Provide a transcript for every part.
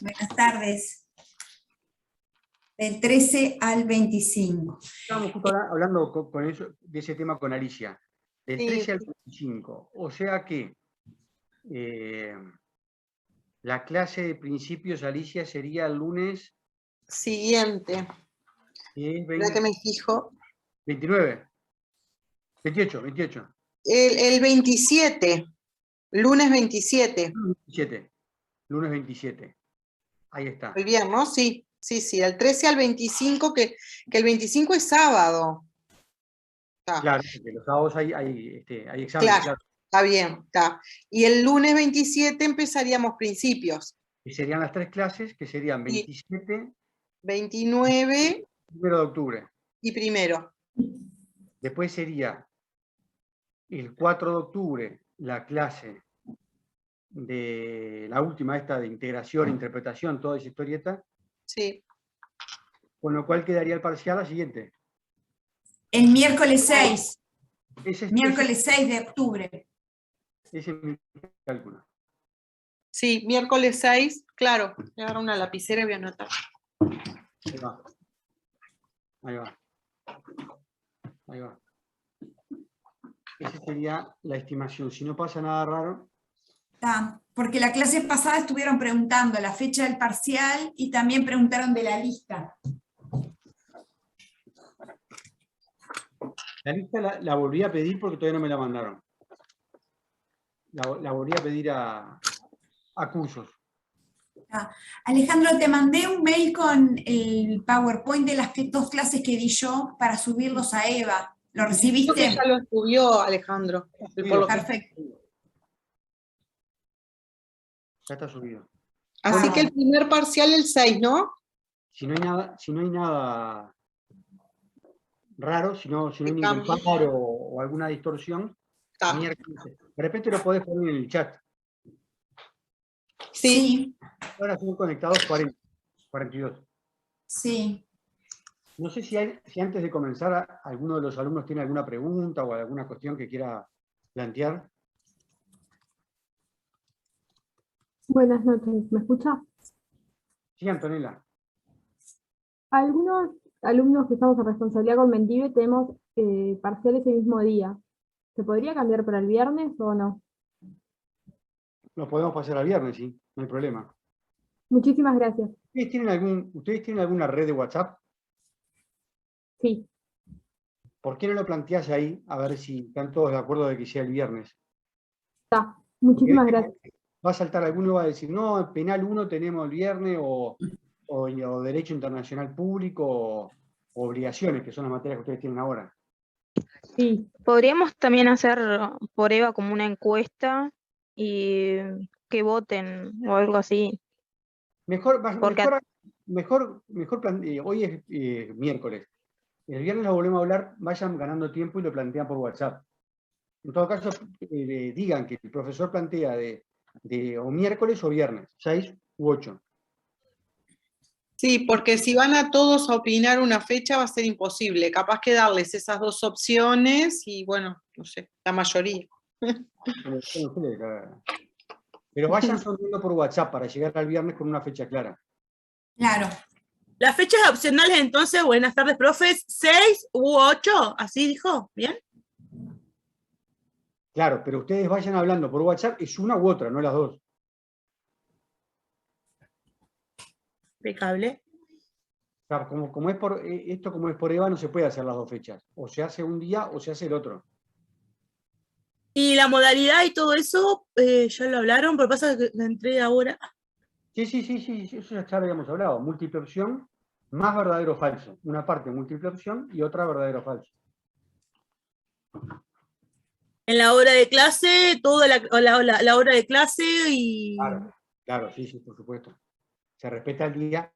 Buenas tardes. Del 13 al 25. Estábamos justo hablando con eso, de ese tema con Alicia. Del 13 al 25. O sea que la clase de principios, Alicia, sería el lunes siguiente. ¿Verdad que me fijo? 29. 28. El 27. Lunes 27. Lunes 27. Ahí está. Muy bien, ¿no? Sí, del 13 al 25, que el 25 es sábado. Claro, porque los sábados hay exámenes. Claro, está bien, está. Y el lunes 27 empezaríamos principios. Y serían las 3 clases, que serían 27, 29 1 de octubre. Y primero. Después sería el 4 de octubre la clase de la última esta de integración, interpretación, toda esa historieta. Sí. Con lo cual quedaría el parcial la siguiente. El miércoles 6. Miércoles 6 de octubre. Ese es mi cálculo. Sí, miércoles 6, claro. Voy a agarrar una lapicera y voy a anotar. Ahí va. Esa sería la estimación. Si no pasa nada raro. Porque la clase pasada estuvieron preguntando la fecha del parcial y también preguntaron de la lista. La lista la volví a pedir porque todavía no me la mandaron. La volví a pedir a cursos. Alejandro, te mandé un mail con el PowerPoint de las 2 clases que di yo para subirlos a Eva. ¿Lo recibiste? Creo que ya lo subió, Alejandro. Perfecto. Ya está subido. Así que el primer parcial el 6, ¿no? Si no hay nada raro, si no hay ningún paro o alguna distorsión, miércoles. De repente lo podés poner en el chat. Sí. Ahora son conectados 42. Sí. No sé si antes de comenzar alguno de los alumnos tiene alguna pregunta o alguna cuestión que quiera plantear. Buenas noches, ¿me escucha? Sí, Antonella. Algunos alumnos que estamos en responsabilidad con Mentive tenemos parcial ese mismo día. ¿Se podría cambiar para el viernes o no? Lo podemos pasar al viernes, sí, no hay problema. Muchísimas gracias. ¿Ustedes tienen alguna red de WhatsApp? Sí. ¿Por qué no lo planteás ahí? A ver si están todos de acuerdo de que sea el viernes. Está. Muchísimas gracias. Va a saltar alguno y va a decir, no, penal 1 tenemos el viernes o Derecho Internacional Público o obligaciones, que son las materias que ustedes tienen ahora. Sí. Podríamos también hacer por Eva como una encuesta y que voten o algo así. Hoy es miércoles. El viernes lo volvemos a hablar, vayan ganando tiempo y lo plantean por WhatsApp. En todo caso, digan que el profesor plantea de o miércoles o viernes, 6 u 8. Sí, porque si van a todos a opinar una fecha va a ser imposible. Capaz que darles esas 2 opciones y bueno, no sé, la mayoría. Pero vayan sonriendo por WhatsApp para llegar al viernes con una fecha clara. Claro. Las fechas opcionales entonces, buenas tardes, profes, 6 u 8, ¿así dijo? ¿Bien? Claro, pero ustedes vayan hablando por WhatsApp, es una u otra, no las dos. Impecable. Claro, como es por Eva, no se puede hacer las 2 fechas. O se hace un día o se hace el otro. Y la modalidad y todo eso, ya lo hablaron, pero pasa que la entré ahora. Sí, eso ya habíamos hablado. Múltiple opción más verdadero o falso. Una parte múltiple opción y otra verdadero o falso. En la hora de clase, toda la hora de clase y... Claro, sí, por supuesto. Se respeta el día.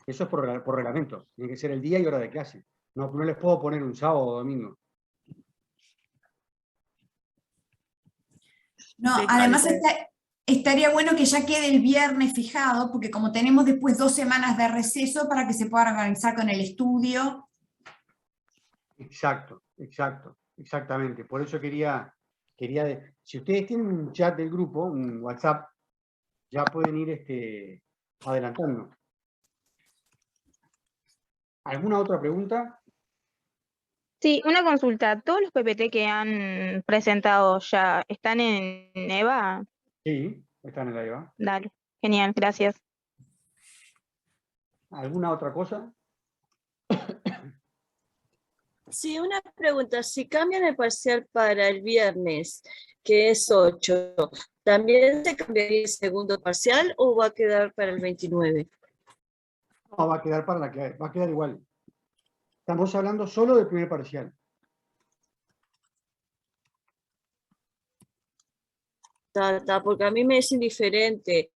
Eso es por reglamento. Tiene que ser el día y hora de clase. No les puedo poner un sábado o domingo. No, además estaría bueno que ya quede el viernes fijado, porque como tenemos después 2 semanas de receso para que se pueda organizar con el estudio. Exactamente. Por eso quería si ustedes tienen un chat del grupo, un WhatsApp, ya pueden ir adelantando. ¿Alguna otra pregunta? Sí, una consulta. ¿Todos los PPT que han presentado ya están en EVA? Sí, están en la EVA. Dale, genial, gracias. ¿Alguna otra cosa? Sí, una pregunta. Si cambian el parcial para el viernes, que es 8, ¿también se cambiaría el segundo parcial o va a quedar para el 29? No, va a quedar para la clave, va a quedar igual. Estamos hablando solo del primer parcial. Porque a mí me es indiferente.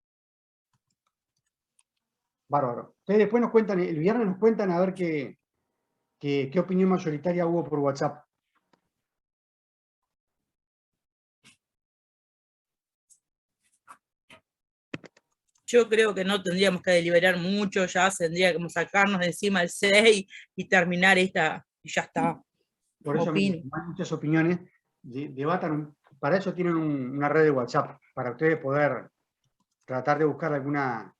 Bárbaro. Ustedes después nos cuentan, el viernes nos cuentan a ver qué opinión mayoritaria hubo por WhatsApp. Yo creo que no tendríamos que deliberar mucho, ya tendríamos que sacarnos de encima el 6 y terminar esta, y ya está. Por eso Opino. hay muchas opiniones, debatan, para eso tienen una red de WhatsApp, para ustedes poder tratar de buscar alguna...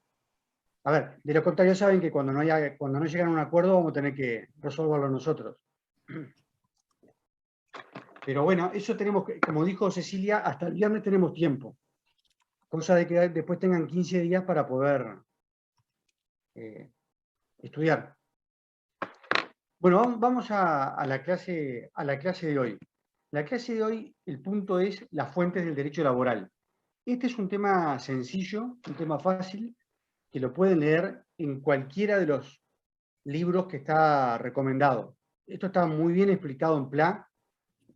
A ver, de lo contrario saben que cuando no llegan a un acuerdo vamos a tener que resolverlo nosotros. Pero bueno, eso tenemos que, como dijo Cecilia, hasta el viernes tenemos tiempo. Cosa de que después tengan 15 días para poder estudiar. Bueno, vamos a la clase de hoy. La clase de hoy, el punto es las fuentes del derecho laboral. Este es un tema sencillo, un tema fácil, que lo pueden leer en cualquiera de los libros que está recomendado. Esto está muy bien explicado en PLA,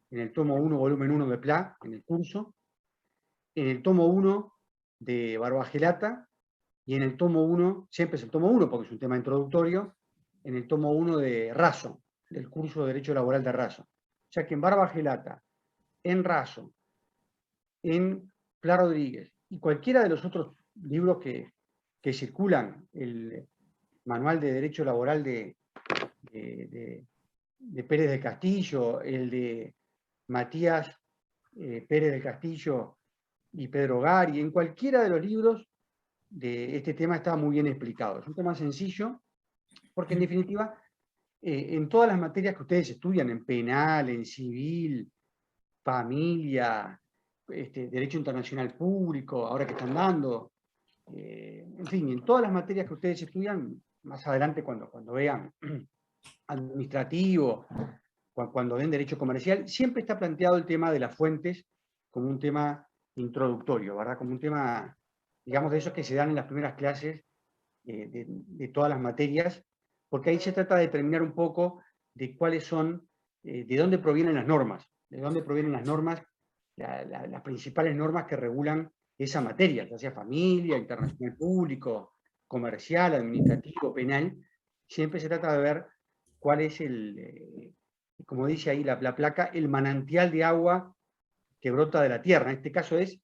en el tomo 1, volumen 1 de PLA, en el curso, en el tomo 1 de Barbagelata, y en el tomo 1, siempre es el tomo 1 porque es un tema introductorio, en el tomo 1 de Raso, del curso de Derecho Laboral de Raso. O sea que en Barbagelata, en Raso, en Pla Rodríguez, y cualquiera de los otros libros que circulan, el Manual de Derecho Laboral de Pérez del Castillo, el de Matías Pérez del Castillo y Pedro Gari, en cualquiera de los libros de este tema está muy bien explicado. Es un tema sencillo, porque en definitiva, en todas las materias que ustedes estudian, en penal, en civil, familia, derecho internacional público, ahora que están dando, en fin, en todas las materias que ustedes estudian, más adelante cuando vean administrativo, cuando ven derecho comercial, siempre está planteado el tema de las fuentes como un tema introductorio, ¿verdad? Como un tema, digamos, de esos que se dan en las primeras clases de todas las materias, porque ahí se trata de determinar un poco de cuáles son, de dónde provienen las normas, las principales normas que regulan esa materia, ya sea familia, internacional público, comercial, administrativo, penal. Siempre se trata de ver cuál es como dice ahí la placa, el manantial de agua que brota de la tierra. En este caso es,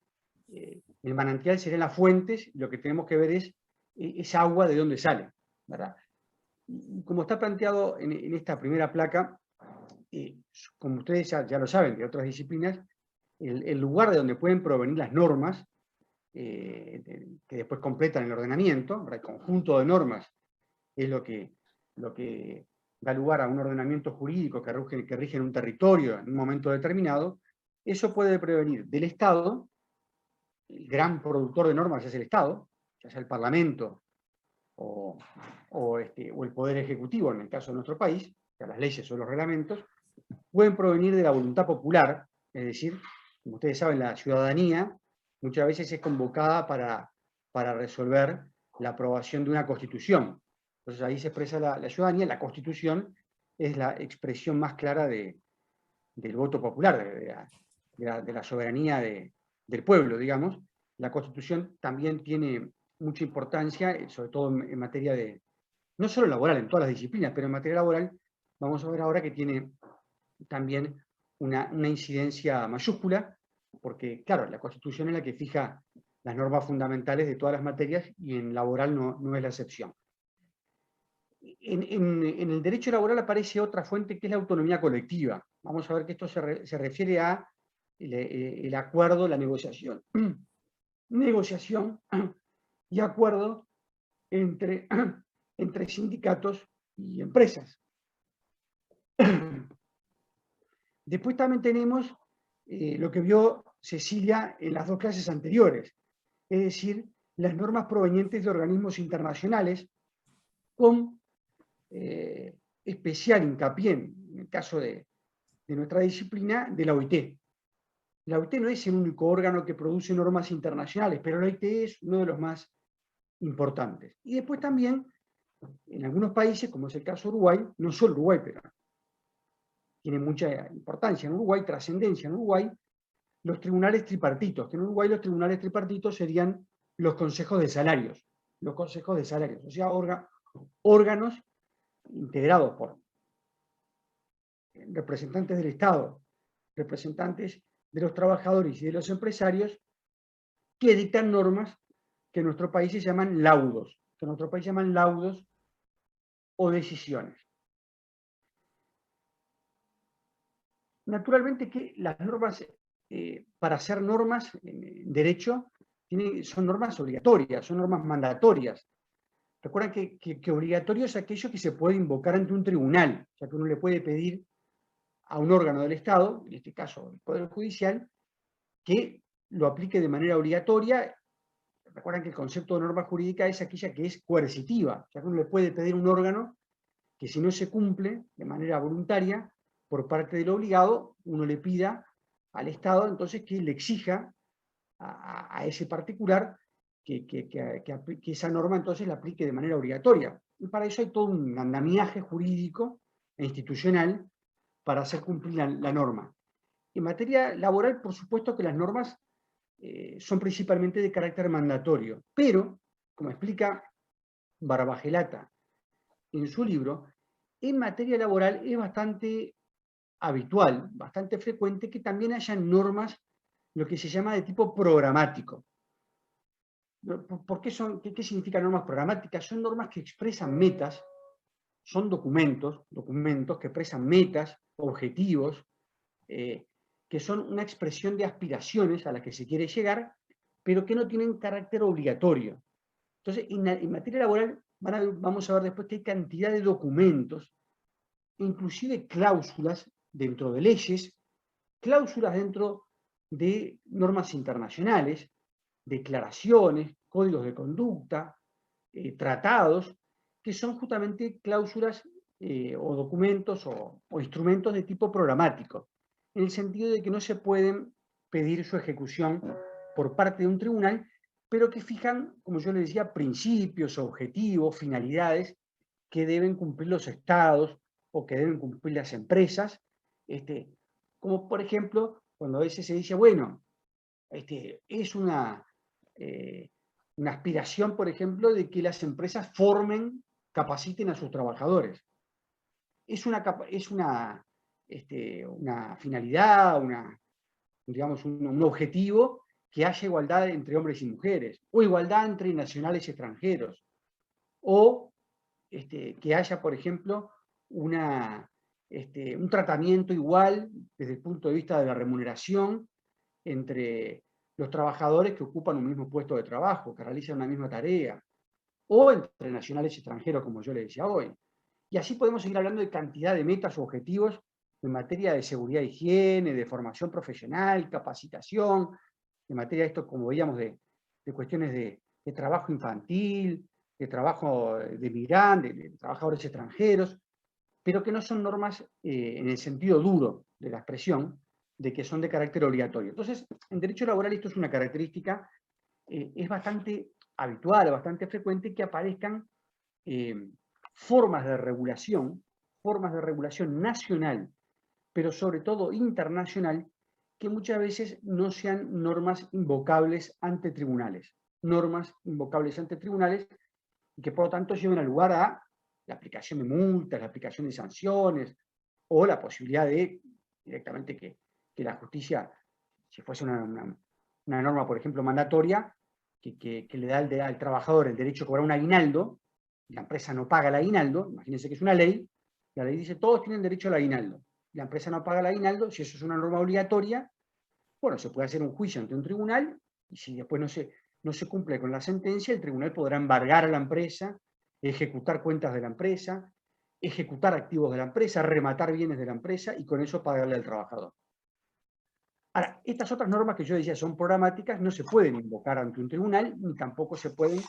el manantial serían las fuentes, lo que tenemos que ver es esa agua de dónde sale, ¿verdad? Y como está planteado en esta primera placa, como ustedes ya lo saben de otras disciplinas, el lugar de donde pueden provenir las normas, que después completan el ordenamiento, el conjunto de normas es lo que da lugar a un ordenamiento jurídico que rige en un territorio en un momento determinado. Eso puede provenir del Estado, el gran productor de normas es el Estado, ya sea el Parlamento o el Poder Ejecutivo, en el caso de nuestro país, o sea, las leyes o los reglamentos, pueden provenir de la voluntad popular, es decir, como ustedes saben, la ciudadanía muchas veces es convocada para resolver la aprobación de una constitución. Entonces ahí se expresa la ciudadanía, la constitución es la expresión más clara del voto popular, de la soberanía del pueblo, digamos. La constitución también tiene mucha importancia, sobre todo en materia de, no solo laboral, en todas las disciplinas, pero en materia laboral vamos a ver ahora que tiene también una incidencia mayúscula, porque claro, la Constitución es la que fija las normas fundamentales de todas las materias y en laboral no es la excepción. En el derecho laboral aparece otra fuente que es la autonomía colectiva. Vamos a ver que esto se refiere a el acuerdo, la negociación. Negociación y acuerdo entre sindicatos y empresas. Después también tenemos lo que vio Cecilia en las 2 clases anteriores, es decir, las normas provenientes de organismos internacionales con especial hincapié, en el caso de nuestra disciplina, de la OIT. La OIT no es el único órgano que produce normas internacionales, pero la OIT es uno de los más importantes. Y después también, en algunos países, como es el caso de Uruguay, no solo Uruguay, pero tiene mucha importancia en Uruguay, trascendencia en Uruguay, los tribunales tripartitos, que en Uruguay los tribunales tripartitos serían los consejos de salarios, o sea, órganos integrados por representantes del Estado, representantes de los trabajadores y de los empresarios, que dictan normas que en nuestro país se llaman laudos, o decisiones. Naturalmente que las normas, para hacer normas en derecho, son normas obligatorias, son normas mandatorias. Recuerden que obligatorio es aquello que se puede invocar ante un tribunal, o sea que uno le puede pedir a un órgano del Estado, en este caso el Poder Judicial, que lo aplique de manera obligatoria. Recuerden que el concepto de norma jurídica es aquella que es coercitiva, o sea que uno le puede pedir a un órgano que si no se cumple de manera voluntaria por parte del obligado, uno le pida al Estado entonces que le exija a ese particular que esa norma entonces la aplique de manera obligatoria. Y para eso hay todo un andamiaje jurídico e institucional para hacer cumplir la norma. En materia laboral, por supuesto que las normas son principalmente de carácter mandatorio, pero, como explica Barbagelata en su libro, en materia laboral es bastante habitual, bastante frecuente que también haya normas, lo que se llama de tipo programático. ¿Por qué qué significan normas programáticas? Son normas que expresan metas, son documentos que expresan metas, objetivos, que son una expresión de aspiraciones a las que se quiere llegar, pero que no tienen carácter obligatorio. Entonces, en materia laboral vamos a ver después que hay cantidad de documentos, inclusive cláusulas dentro de leyes, cláusulas dentro de normas internacionales, declaraciones, códigos de conducta, tratados, que son justamente cláusulas o documentos o instrumentos de tipo programático, en el sentido de que no se pueden pedir su ejecución por parte de un tribunal, pero que fijan, como yo les decía, principios, objetivos, finalidades que deben cumplir los estados o que deben cumplir las empresas, como por ejemplo, cuando a veces se dice, bueno, es una aspiración, por ejemplo, de que las empresas capaciten a sus trabajadores. Es una finalidad, digamos, un objetivo que haya igualdad entre hombres y mujeres, o igualdad entre nacionales y extranjeros, o que haya, por ejemplo, un tratamiento igual desde el punto de vista de la remuneración entre los trabajadores que ocupan un mismo puesto de trabajo, que realizan una misma tarea, o entre nacionales y extranjeros, como yo le decía hoy. Y así podemos seguir hablando de cantidad de metas o objetivos en materia de seguridad e higiene, de formación profesional, capacitación, en materia de esto, como veíamos, de cuestiones de trabajo infantil, de trabajo de migrantes, de trabajadores extranjeros, pero que no son normas en el sentido duro de la expresión, de que son de carácter obligatorio. Entonces, en derecho laboral esto es una característica, es bastante habitual, bastante frecuente que aparezcan formas de regulación nacional, pero sobre todo internacional, que muchas veces no sean normas invocables ante tribunales, y que por lo tanto lleven al lugar a la aplicación de multas, la aplicación de sanciones, o la posibilidad de directamente que la justicia, si fuese una norma, por ejemplo, mandatoria, que le da al trabajador el derecho a cobrar un aguinaldo, y la empresa no paga el aguinaldo, imagínense que es una ley, la ley dice todos tienen derecho al aguinaldo, la empresa no paga el aguinaldo, si eso es una norma obligatoria, bueno, se puede hacer un juicio ante un tribunal, y si después no se no se cumple con la sentencia, el tribunal podrá embargar a la empresa, ejecutar cuentas de la empresa, ejecutar activos de la empresa, rematar bienes de la empresa y con eso pagarle al trabajador. Ahora, estas otras normas que yo decía son programáticas, no se pueden invocar ante un tribunal ni tampoco se pueden,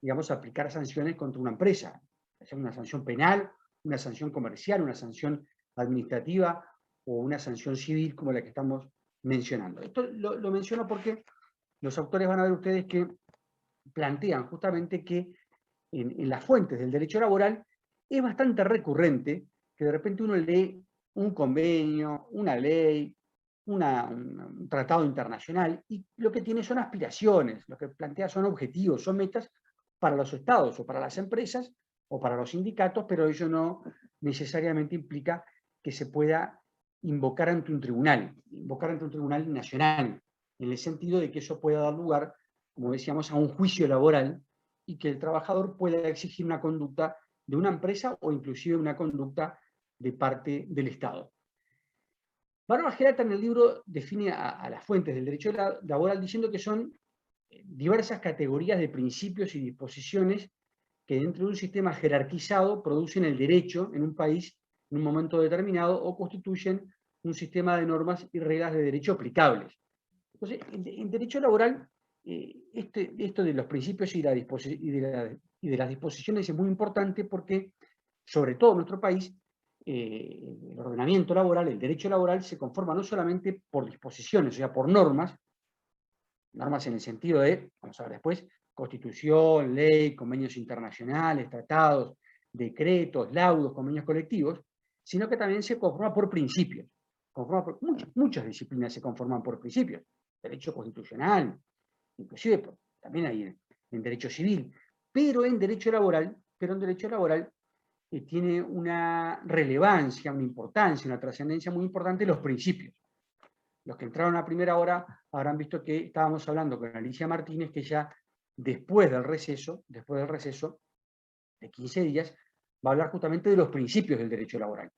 digamos, aplicar sanciones contra una empresa. Sea una sanción penal, una sanción comercial, una sanción administrativa o una sanción civil como la que estamos mencionando. Esto lo menciono porque los autores van a ver ustedes que plantean justamente que en las fuentes del derecho laboral es bastante recurrente que de repente uno lee un convenio, una ley, un tratado internacional, y lo que tiene son aspiraciones, lo que plantea son objetivos, son metas para los estados o para las empresas o para los sindicatos, pero eso no necesariamente implica que se pueda invocar ante un tribunal nacional, en el sentido de que eso pueda dar lugar, como decíamos, a un juicio laboral y que el trabajador pueda exigir una conducta de una empresa o inclusive una conducta de parte del Estado. Bárbara Gerata en el libro define a las fuentes del derecho laboral diciendo que son diversas categorías de principios y disposiciones que dentro de un sistema jerarquizado producen el derecho en un país en un momento determinado o constituyen un sistema de normas y reglas de derecho aplicables. Entonces, en derecho laboral, esto de los principios y de las disposiciones es muy importante porque, sobre todo en nuestro país, el ordenamiento laboral, el derecho laboral, se conforma no solamente por disposiciones, o sea, por normas en el sentido de, vamos a ver después, constitución, ley, convenios internacionales, tratados, decretos, laudos, convenios colectivos, sino que también se conforma por principios. Muchas disciplinas se conforman por principios. Derecho constitucional, inclusive también hay en derecho civil, pero en derecho laboral tiene una relevancia, una importancia, una trascendencia muy importante los principios. Los que entraron a primera hora habrán visto que estábamos hablando con Alicia Martínez, que ya después del receso de 15 días, va a hablar justamente de los principios del derecho laboral.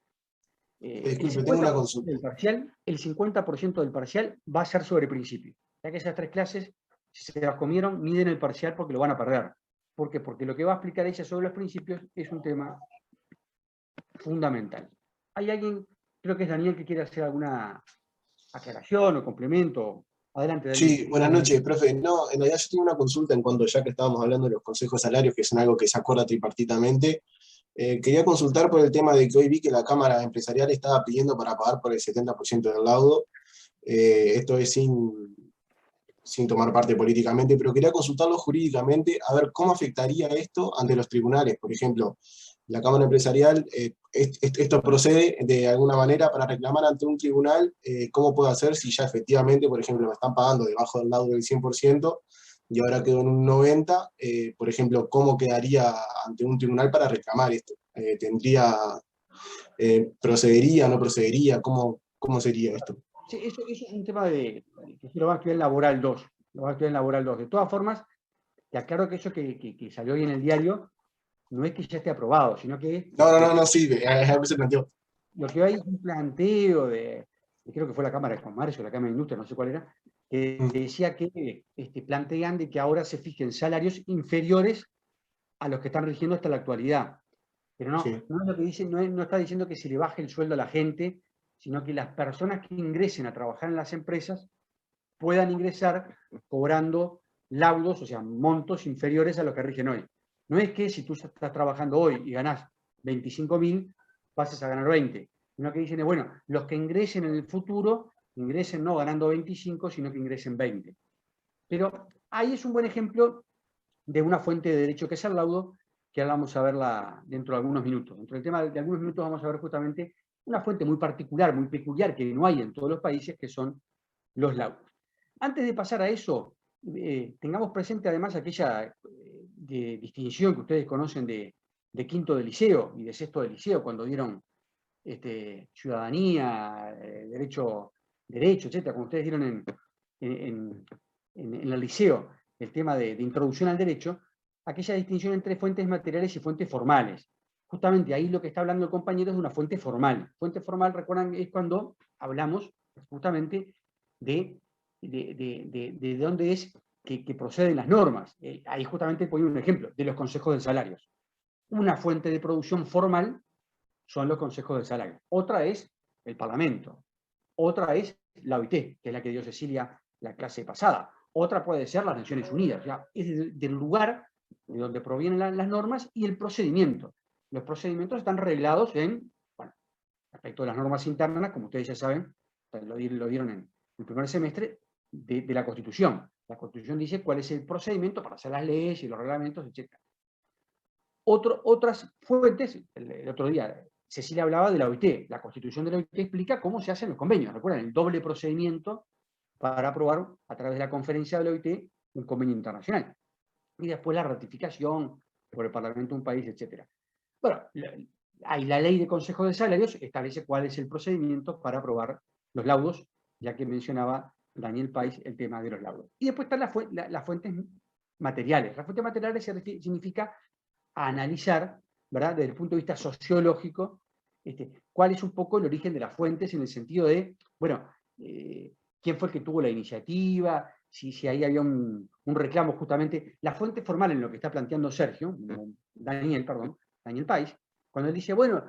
Disculpe, tengo una consulta. El 50% del parcial va a ser sobre principios. Ya que esas 3 clases, si se las comieron, miden el parcial porque lo van a perder. ¿Por qué? Porque lo que va a explicar ella sobre los principios es un tema fundamental. ¿Hay alguien, creo que es Daniel, que quiere hacer alguna aclaración o complemento? Adelante, Daniel. Sí, buenas noches, profe. No, en realidad yo tengo una consulta en cuanto, ya que estábamos hablando de los consejos salarios, que son algo que se acuerda tripartitamente. Quería consultar por el tema de que hoy vi que la Cámara Empresarial estaba pidiendo para pagar por el 70% del laudo. Esto es sin tomar parte políticamente, pero quería consultarlo jurídicamente, a ver cómo afectaría esto ante los tribunales. Por ejemplo, la Cámara Empresarial, esto procede de alguna manera para reclamar ante un tribunal, ¿cómo puedo hacer si ya efectivamente, por ejemplo, me están pagando debajo del laudo del 100% y ahora quedo en un 90%? Por ejemplo, ¿cómo quedaría ante un tribunal para reclamar esto? ¿Procedería, no procedería? ¿Cómo sería esto? Sí, eso es un tema que lo va a estudiar en Laboral 2. De todas formas, te aclaro que eso que salió hoy en el diario no es que ya esté aprobado, sino que... No, sí, se planteó. Lo que hay es un planteo creo que fue la Cámara de Comercio, la Cámara de Industria, no sé cuál era, que decía que plantean de que ahora se fijen salarios inferiores a los que están rigiendo hasta la actualidad. Pero no, sí. No es lo que dice, no está diciendo que se le baje el sueldo a la gente, sino que las personas que ingresen a trabajar en las empresas puedan ingresar cobrando laudos, o sea, montos inferiores a los que rigen hoy. No es que si tú estás trabajando hoy y ganás 25.000, pases a ganar 20, sino que dicen, bueno, los que ingresen en el futuro, ingresen no ganando 25, sino que ingresen 20. Pero ahí es un buen ejemplo de una fuente de derecho que es el laudo, que ahora vamos a verla dentro de algunos minutos. Dentro del tema de algunos minutos vamos a ver justamente una fuente muy particular, muy peculiar, que no hay en todos los países, que son los laudos. Antes de pasar a eso, tengamos presente además aquella distinción que ustedes conocen de quinto de liceo y de sexto de liceo, cuando dieron ciudadanía, derecho, etcétera, como ustedes dieron en el liceo, el tema de introducción al derecho, aquella distinción entre fuentes materiales y fuentes formales. Justamente ahí lo que está hablando el compañero es de una fuente formal. Fuente formal, recuerdan, es cuando hablamos justamente de dónde es que proceden las normas. Ahí justamente pongo un ejemplo de los consejos de salarios. Una fuente de producción formal son los consejos de salario. Otra es el Parlamento. Otra es la OIT, que es la que dio Cecilia la clase pasada. Otra puede ser las Naciones Unidas. O sea, es del lugar de donde provienen las normas y el procedimiento. Los procedimientos están reglados en, bueno, respecto a las normas internas, como ustedes ya saben, lo dieron en el primer semestre, de la Constitución. La Constitución dice cuál es el procedimiento para hacer las leyes y los reglamentos, etc. Otras fuentes, el otro día Cecilia hablaba de la OIT. La Constitución de la OIT explica cómo se hacen los convenios. ¿Recuerdan? El doble procedimiento para aprobar a través de la conferencia de la OIT un convenio internacional. Y después la ratificación por el Parlamento de un país, etc. Bueno, hay la ley de consejos de salarios, establece cuál es el procedimiento para aprobar los laudos, ya que mencionaba Daniel País el tema de los laudos. Y después están las fuentes materiales. Las fuentes materiales significa analizar, ¿verdad?, desde el punto de vista sociológico, cuál es un poco el origen de las fuentes en el sentido de, bueno, quién fue el que tuvo la iniciativa, si ahí había un reclamo justamente. La fuente formal en lo que está planteando Daniel País, cuando él dice, bueno,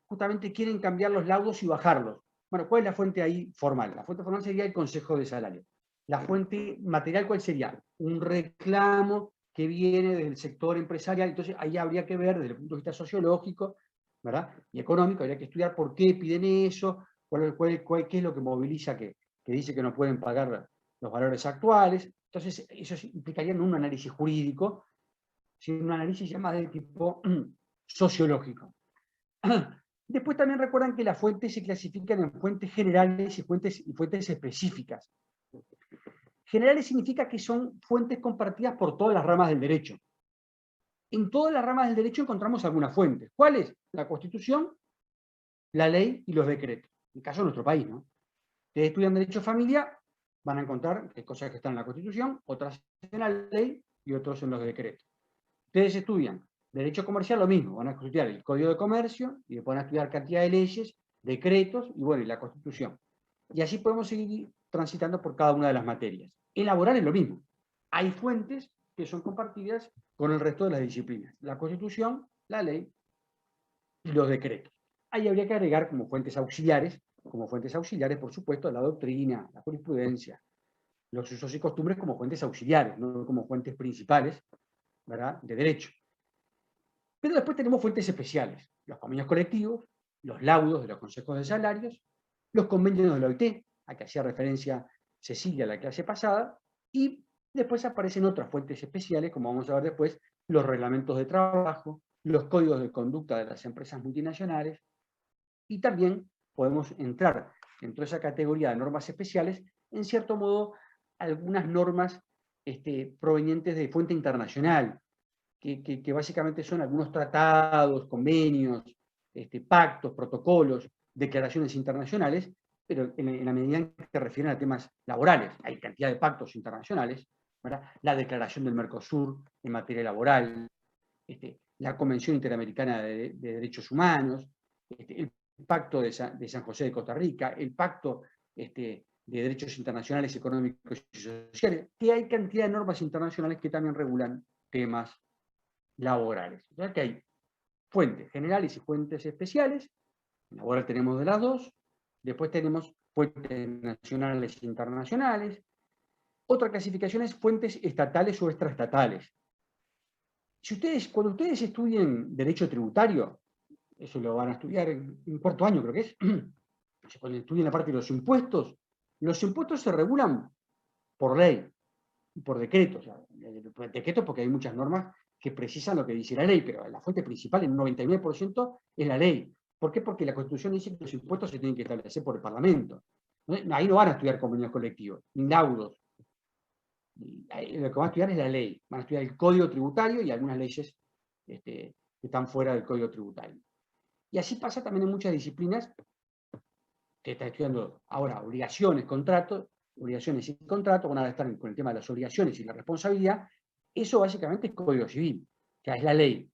justamente quieren cambiar los laudos y bajarlos. Bueno, ¿cuál es la fuente ahí formal? La fuente formal sería el Consejo de Salario. La fuente material, ¿cuál sería? Un reclamo que viene del sector empresarial. Entonces ahí habría que ver desde el punto de vista sociológico, ¿verdad?, y económico, habría que estudiar por qué piden eso, qué es lo que moviliza que dice que no pueden pagar los valores actuales. Entonces eso implicaría no un análisis jurídico, sino un análisis ya más de tipo sociológico. Después también recuerdan que las fuentes se clasifican en fuentes generales y fuentes específicas. Generales significa que son fuentes compartidas por todas las ramas del derecho. En todas las ramas del derecho encontramos algunas fuentes. ¿Cuáles? La Constitución, la ley y los decretos. En el caso de nuestro país, ¿no? Ustedes estudian Derecho de Familia, van a encontrar que hay cosas que están en la Constitución, otras en la ley y otros en los decretos. Ustedes estudian Derecho Comercial, lo mismo, van a estudiar el Código de Comercio y después van a estudiar cantidad de leyes, decretos y bueno, y la Constitución. Y así podemos seguir transitando por cada una de las materias. En laboral es lo mismo. Hay fuentes que son compartidas con el resto de las disciplinas. La Constitución, la ley y los decretos. Ahí habría que agregar como fuentes auxiliares, por supuesto, la doctrina, la jurisprudencia, los usos y costumbres como fuentes auxiliares, no como fuentes principales, ¿verdad?, de derecho. Pero después tenemos fuentes especiales, los convenios colectivos, los laudos de los consejos de salarios, los convenios de la OIT, a que hacía referencia Cecilia la clase pasada, y después aparecen otras fuentes especiales, como vamos a ver después, los reglamentos de trabajo, los códigos de conducta de las empresas multinacionales, y también podemos entrar dentro de esa categoría de normas especiales, en cierto modo, algunas normas provenientes de fuente internacional, que básicamente son algunos tratados, convenios, pactos, protocolos, declaraciones internacionales, pero en la medida en que se refieren a temas laborales. Hay cantidad de pactos internacionales, ¿verdad?, la Declaración del Mercosur en materia laboral, la Convención Interamericana de Derechos Humanos, el Pacto de San José de Costa Rica, el Pacto de Derechos Internacionales Económicos y Sociales, que hay cantidad de normas internacionales que también regulan temas laborales. O sea que hay fuentes generales y fuentes especiales. En laboral tenemos de las dos. Después tenemos fuentes nacionales e internacionales. Otra clasificación es fuentes estatales o extraestatales. Cuando ustedes estudien Derecho Tributario, eso lo van a estudiar en cuarto año, creo que es, cuando estudien la parte de los impuestos se regulan por ley y por decreto. O sea, decreto porque hay muchas normas que precisan lo que dice la ley, pero la fuente principal en un 99% es la ley. ¿Por qué? Porque la Constitución dice que los impuestos se tienen que establecer por el Parlamento. Ahí no van a estudiar convenios colectivos, ni laudos. Lo que van a estudiar es la ley. Van a estudiar el Código Tributario y algunas leyes que están fuera del Código Tributario. Y así pasa también en muchas disciplinas que están estudiando ahora obligaciones y contratos, van a estar con el tema de las obligaciones y la responsabilidad. Eso básicamente es Código Civil, que es la ley,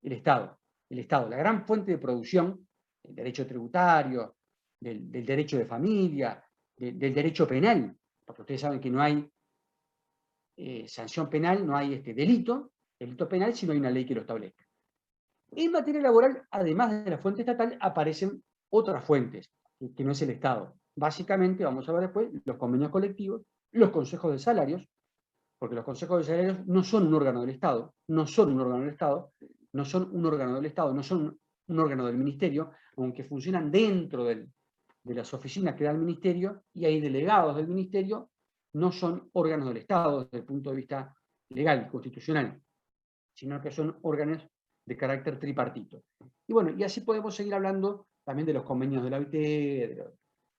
el Estado. La gran fuente de producción del derecho tributario, del derecho de familia, del derecho penal, porque ustedes saben que no hay sanción penal, no hay delito penal, si no hay una ley que lo establezca. En materia laboral, además de la fuente estatal, aparecen otras fuentes, que no es el Estado. Básicamente, vamos a ver después, los convenios colectivos, los consejos de salarios, porque los consejos de salarios no son un órgano del Estado, no son un órgano del Estado, no son un órgano del Estado, no son un órgano del Ministerio, aunque funcionan dentro de las oficinas que da el Ministerio, y hay delegados del Ministerio, no son órganos del Estado desde el punto de vista legal, constitucional, sino que son órganos de carácter tripartito. Y bueno, y así podemos seguir hablando también de los convenios de la OIT,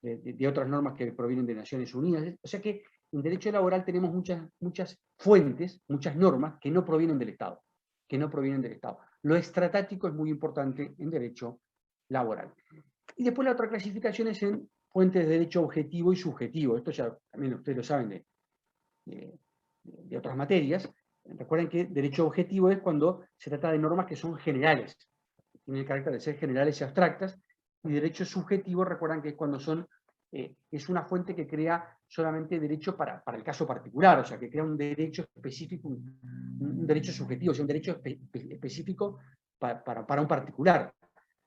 de otras normas que provienen de Naciones Unidas. O sea que en derecho laboral tenemos muchas fuentes, muchas normas que no provienen del Estado, Lo extratático es muy importante en derecho laboral. Y después la otra clasificación es en fuentes de derecho objetivo y subjetivo. Esto ya también ustedes lo saben de otras materias. Recuerden que derecho objetivo es cuando se trata de normas que son generales, tienen el carácter de ser generales y abstractas, y derecho subjetivo, recuerdan que es cuando es una fuente que crea solamente derecho para el caso particular, o sea, que crea un derecho específico, un derecho subjetivo, o sea, un derecho específico para un particular.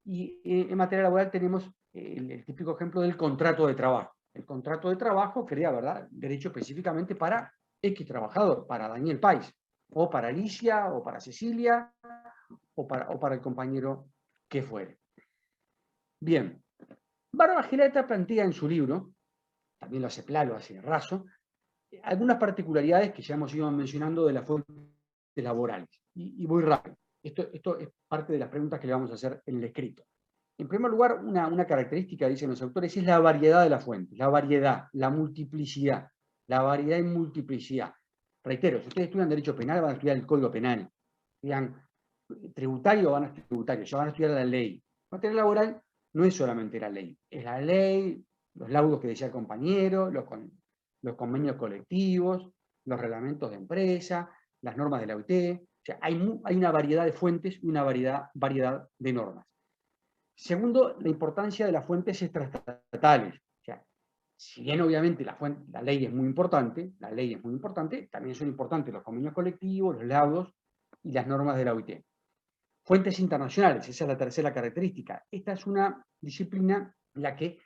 Y en materia laboral tenemos el típico ejemplo del contrato de trabajo. El contrato de trabajo crea, ¿verdad?, derecho específicamente para X trabajador, para Daniel Pais, o para Alicia, o para Cecilia, o para el compañero que fuere. Bien, Bárbara Gelata plantea en su libro, también lo hace Plalo, hace Raso, algunas particularidades que ya hemos ido mencionando de las fuentes laborales. Y voy rápido. Esto es parte de las preguntas que le vamos a hacer en el escrito. En primer lugar, una característica, dicen los autores, es la variedad de las fuentes, la variedad, la multiplicidad, la variedad y multiplicidad. Reitero, si ustedes estudian Derecho Penal, van a estudiar el Código Penal. Estudian tributario, van a estudiar tributario, ya van a estudiar la ley. Materia laboral no es solamente la ley, es la ley, los laudos que decía el compañero, los convenios colectivos, los reglamentos de empresa, las normas de la OIT. O sea, hay una variedad de fuentes y una variedad de normas. Segundo, la importancia de las fuentes extraestatales. O sea, si bien obviamente la ley es muy importante, también son importantes los convenios colectivos, los laudos y las normas de la OIT. Fuentes internacionales, esa es la tercera característica. Esta es una disciplina en la que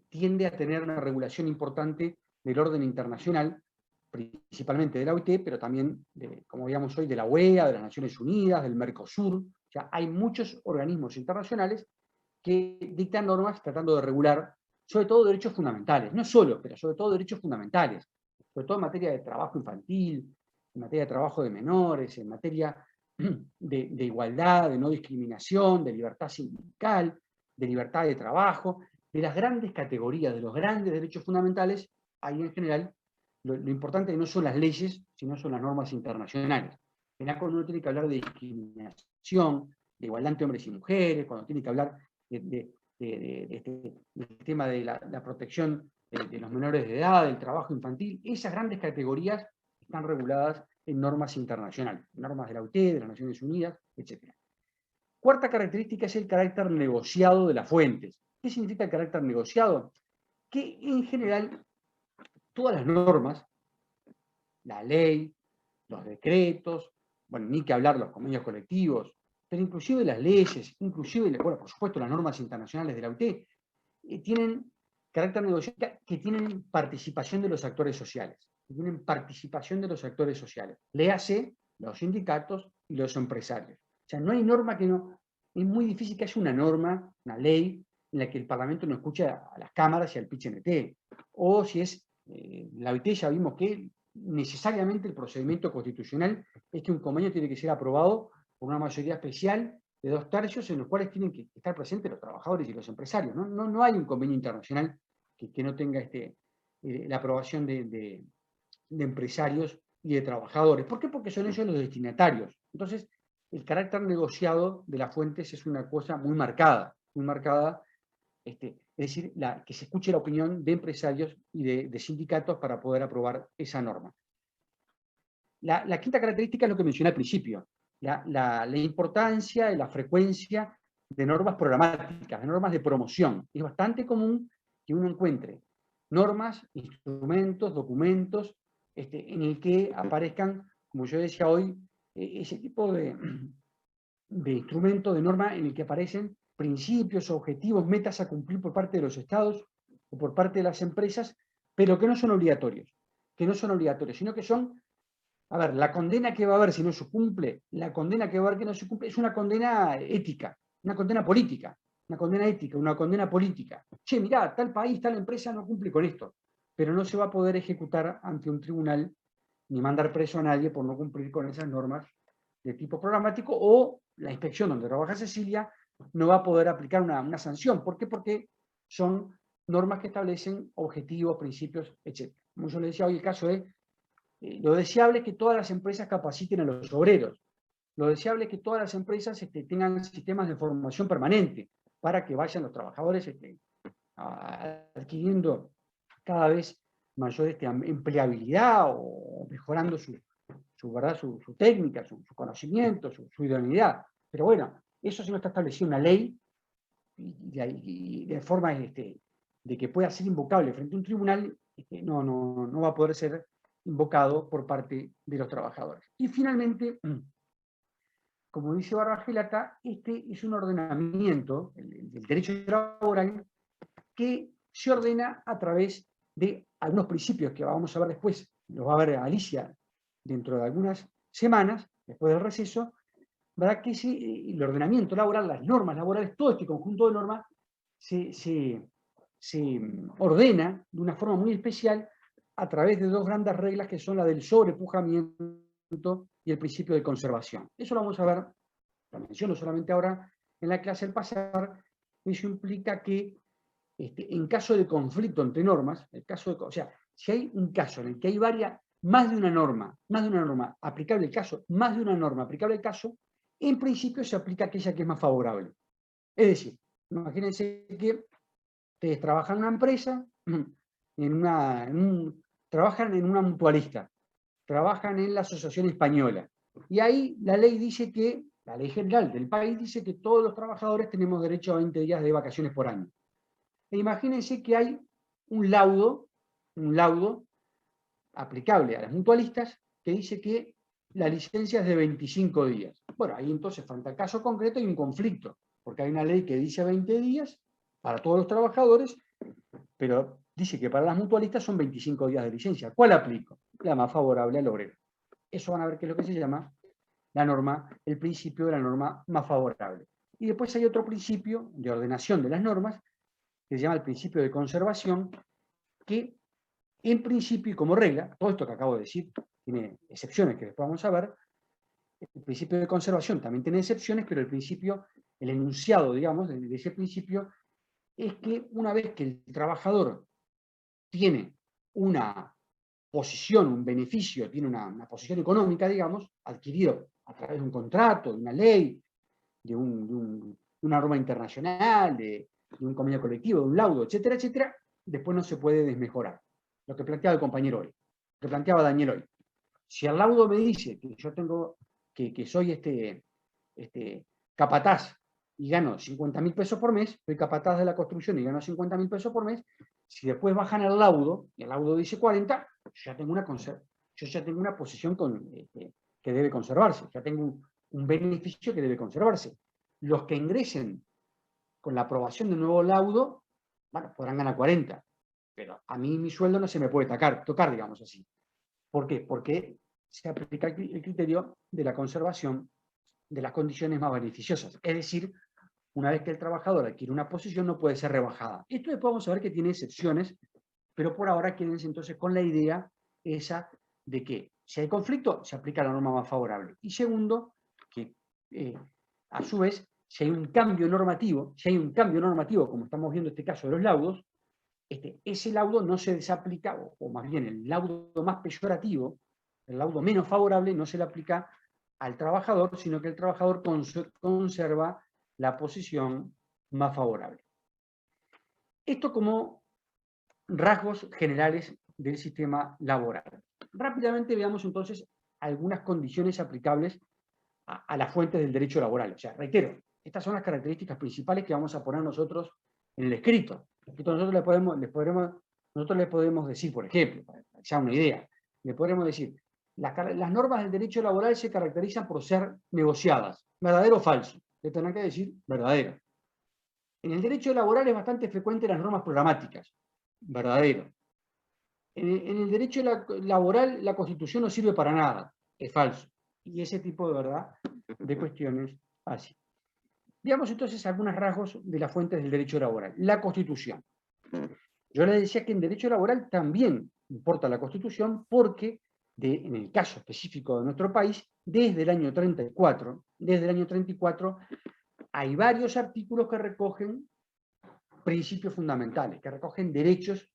tiende a tener una regulación importante del orden internacional, principalmente de la OIT, pero también, como veíamos hoy, de la UEA, de las Naciones Unidas, del Mercosur. O sea, hay muchos organismos internacionales que dictan normas tratando de regular, sobre todo derechos fundamentales, no solo, pero sobre todo derechos fundamentales, sobre todo en materia de trabajo infantil, en materia de trabajo de menores, en materia de igualdad, de no discriminación, de libertad sindical, de libertad de trabajo, de las grandes categorías, de los grandes derechos fundamentales. Ahí en general lo importante no son las leyes, sino son las normas internacionales. Cuando uno tiene que hablar de discriminación, de igualdad entre hombres y mujeres, cuando tiene que hablar del tema de la protección de los menores de edad, del trabajo infantil, esas grandes categorías están reguladas en normas internacionales, normas de la OIT, de las Naciones Unidas, etc. Cuarta característica es el carácter negociado de las fuentes. ¿Qué significa el carácter negociado? Que en general todas las normas, la ley, los decretos, bueno, ni que hablar los convenios colectivos, pero inclusive las leyes, inclusive, bueno, por supuesto las normas internacionales de la OIT, tienen carácter negociado, que tienen participación de los actores sociales. Léase los sindicatos y los empresarios. O sea, no hay norma que no... Es muy difícil que haya una norma, una ley, en la que el Parlamento no escuche a las cámaras y al PIT-CNT. O si es la OIT, ya vimos que necesariamente el procedimiento constitucional es que un convenio tiene que ser aprobado por una mayoría especial de 2/3, en los cuales tienen que estar presentes los trabajadores y los empresarios. No hay un convenio internacional que no tenga la aprobación de empresarios y de trabajadores. ¿Por qué? Porque son ellos los destinatarios. Entonces, el carácter negociado de las fuentes es una cosa muy marcada, es decir, que se escuche la opinión de empresarios y de sindicatos para poder aprobar esa norma. La quinta característica es lo que mencioné al principio, la importancia y la frecuencia de normas programáticas, de normas de promoción. Es bastante común que uno encuentre normas, instrumentos, documentos en el que aparezcan, como yo decía hoy, ese tipo de instrumento, de norma, en el que aparecen principios, objetivos, metas a cumplir por parte de los estados o por parte de las empresas, pero que no son obligatorios, sino que son, a ver, la condena que va a haber si no se cumple, la condena que va a haber que no se cumple, es una condena ética, una condena política, una condena ética, una condena política. Che, mirá, tal país, tal empresa no cumple con esto, pero no se va a poder ejecutar ante un tribunal ni mandar preso a nadie por no cumplir con esas normas de tipo programático, o la inspección donde trabaja Cecilia no va a poder aplicar una sanción. ¿Por qué? Porque son normas que establecen objetivos, principios, etc. Como yo le decía hoy, el caso es, lo deseable es que todas las empresas capaciten a los obreros. Lo deseable es que todas las empresas tengan sistemas de formación permanente para que vayan los trabajadores adquiriendo cada vez mayor empleabilidad o mejorando su técnica, su conocimiento, su idoneidad. Pero bueno, eso si no está establecido en una ley y de forma de que pueda ser invocable frente a un tribunal, no va a poder ser invocado por parte de los trabajadores. Y finalmente, como dice Barbagelata, es un ordenamiento, el derecho laboral, que se ordena a través de algunos principios que vamos a ver después, los va a ver Alicia dentro de algunas semanas, después del receso, ¿verdad? Que el ordenamiento laboral, las normas laborales, todo este conjunto de normas se ordena de una forma muy especial a través de dos grandes reglas que son la del sobrepujamiento y el principio de conservación. Eso lo vamos a ver, lo menciono solamente ahora en la clase al pasar. Eso implica que en caso de conflicto entre normas, o sea, si hay un caso en el que hay más de una norma aplicable al caso, más de una norma aplicable al caso, en principio se aplica aquella que es más favorable. Es decir, imagínense que ustedes trabajan en una empresa, trabajan en una mutualista, trabajan en la Asociación Española, y ahí la ley dice que, la ley general del país dice que todos los trabajadores tenemos derecho a 20 días de vacaciones por año. E imagínense que hay un laudo aplicable a las mutualistas que dice que la licencia es de 25 días. Bueno, ahí entonces, frente al caso concreto, hay un conflicto, porque hay una ley que dice 20 días para todos los trabajadores, pero dice que para las mutualistas son 25 días de licencia. ¿Cuál aplico? La más favorable al obrero. Eso van a ver que es lo que se llama la norma, el principio de la norma más favorable. Y después hay otro principio de ordenación de las normas, que se llama el principio de conservación, que en principio y como regla, todo esto que acabo de decir tiene excepciones que después vamos a ver, el principio de conservación también tiene excepciones, pero el enunciado, digamos, de ese principio, es que una vez que el trabajador tiene una posición, un beneficio, tiene una posición económica, digamos, adquirido a través de un contrato, de una ley, de una norma internacional, de un convenio colectivo, de un laudo, etcétera, etcétera, después no se puede desmejorar. Lo que planteaba el compañero hoy, lo que planteaba Daniel hoy. Si el laudo me dice que yo tengo, que soy capataz y gano 50.000 pesos por mes, soy capataz de la construcción y gano 50.000 pesos por mes, si después bajan el laudo, y el laudo dice 40, yo ya tengo una posición que debe conservarse, ya tengo un beneficio que debe conservarse. Los que ingresen con la aprobación del nuevo laudo, bueno, podrán ganar 40, pero a mí mi sueldo no se me puede tocar, digamos así. ¿Por qué? Porque se aplica el criterio de la conservación de las condiciones más beneficiosas. Es decir, una vez que el trabajador adquiere una posición, no puede ser rebajada. Esto después vamos a ver que tiene excepciones, pero por ahora quédense entonces con la idea esa de que si hay conflicto, se aplica la norma más favorable. Y segundo, que a su vez, si hay un cambio normativo, como estamos viendo este caso de los laudos, ese laudo no se desaplica, o más bien el laudo más peyorativo, el laudo menos favorable, no se le aplica al trabajador, sino que el trabajador conserva la posición más favorable. Esto como rasgos generales del sistema laboral. Rápidamente veamos entonces algunas condiciones aplicables a las fuentes del derecho laboral. O sea, reitero, estas son las características principales que vamos a poner nosotros en el escrito. Nosotros le podemos decir, por ejemplo, para que sea una idea, le podremos decir, las normas del derecho laboral se caracterizan por ser negociadas, verdadero o falso, le tendrán que decir verdadero. En el derecho laboral es bastante frecuente las normas programáticas, verdadero. En el derecho laboral la Constitución no sirve para nada, es falso. Y ese tipo de verdad de cuestiones así. Veamos entonces algunos rasgos de las fuentes del derecho laboral. La Constitución. Yo les decía que en derecho laboral también importa la Constitución porque, en el caso específico de nuestro país, desde el año 34, hay varios artículos que recogen principios fundamentales, que recogen derechos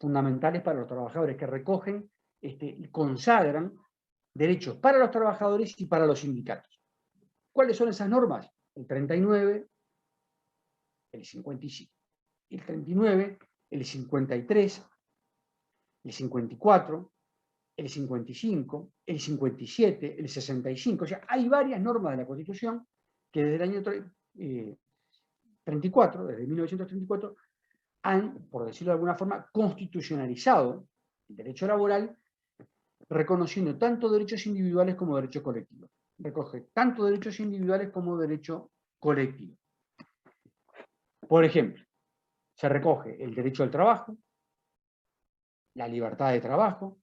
fundamentales para los trabajadores, que recogen y consagran derechos para los trabajadores y para los sindicatos. ¿Cuáles son esas normas? El 39, el 55, el 39, el 53, el 54, el 55, el 57, el 65. O sea, hay varias normas de la Constitución que desde el año 34, desde 1934, han, por decirlo de alguna forma, constitucionalizado el derecho laboral, reconociendo tanto derechos individuales como derechos colectivos. Recoge tanto derechos individuales como derecho colectivo. Por ejemplo, se recoge el derecho al trabajo, la libertad de trabajo,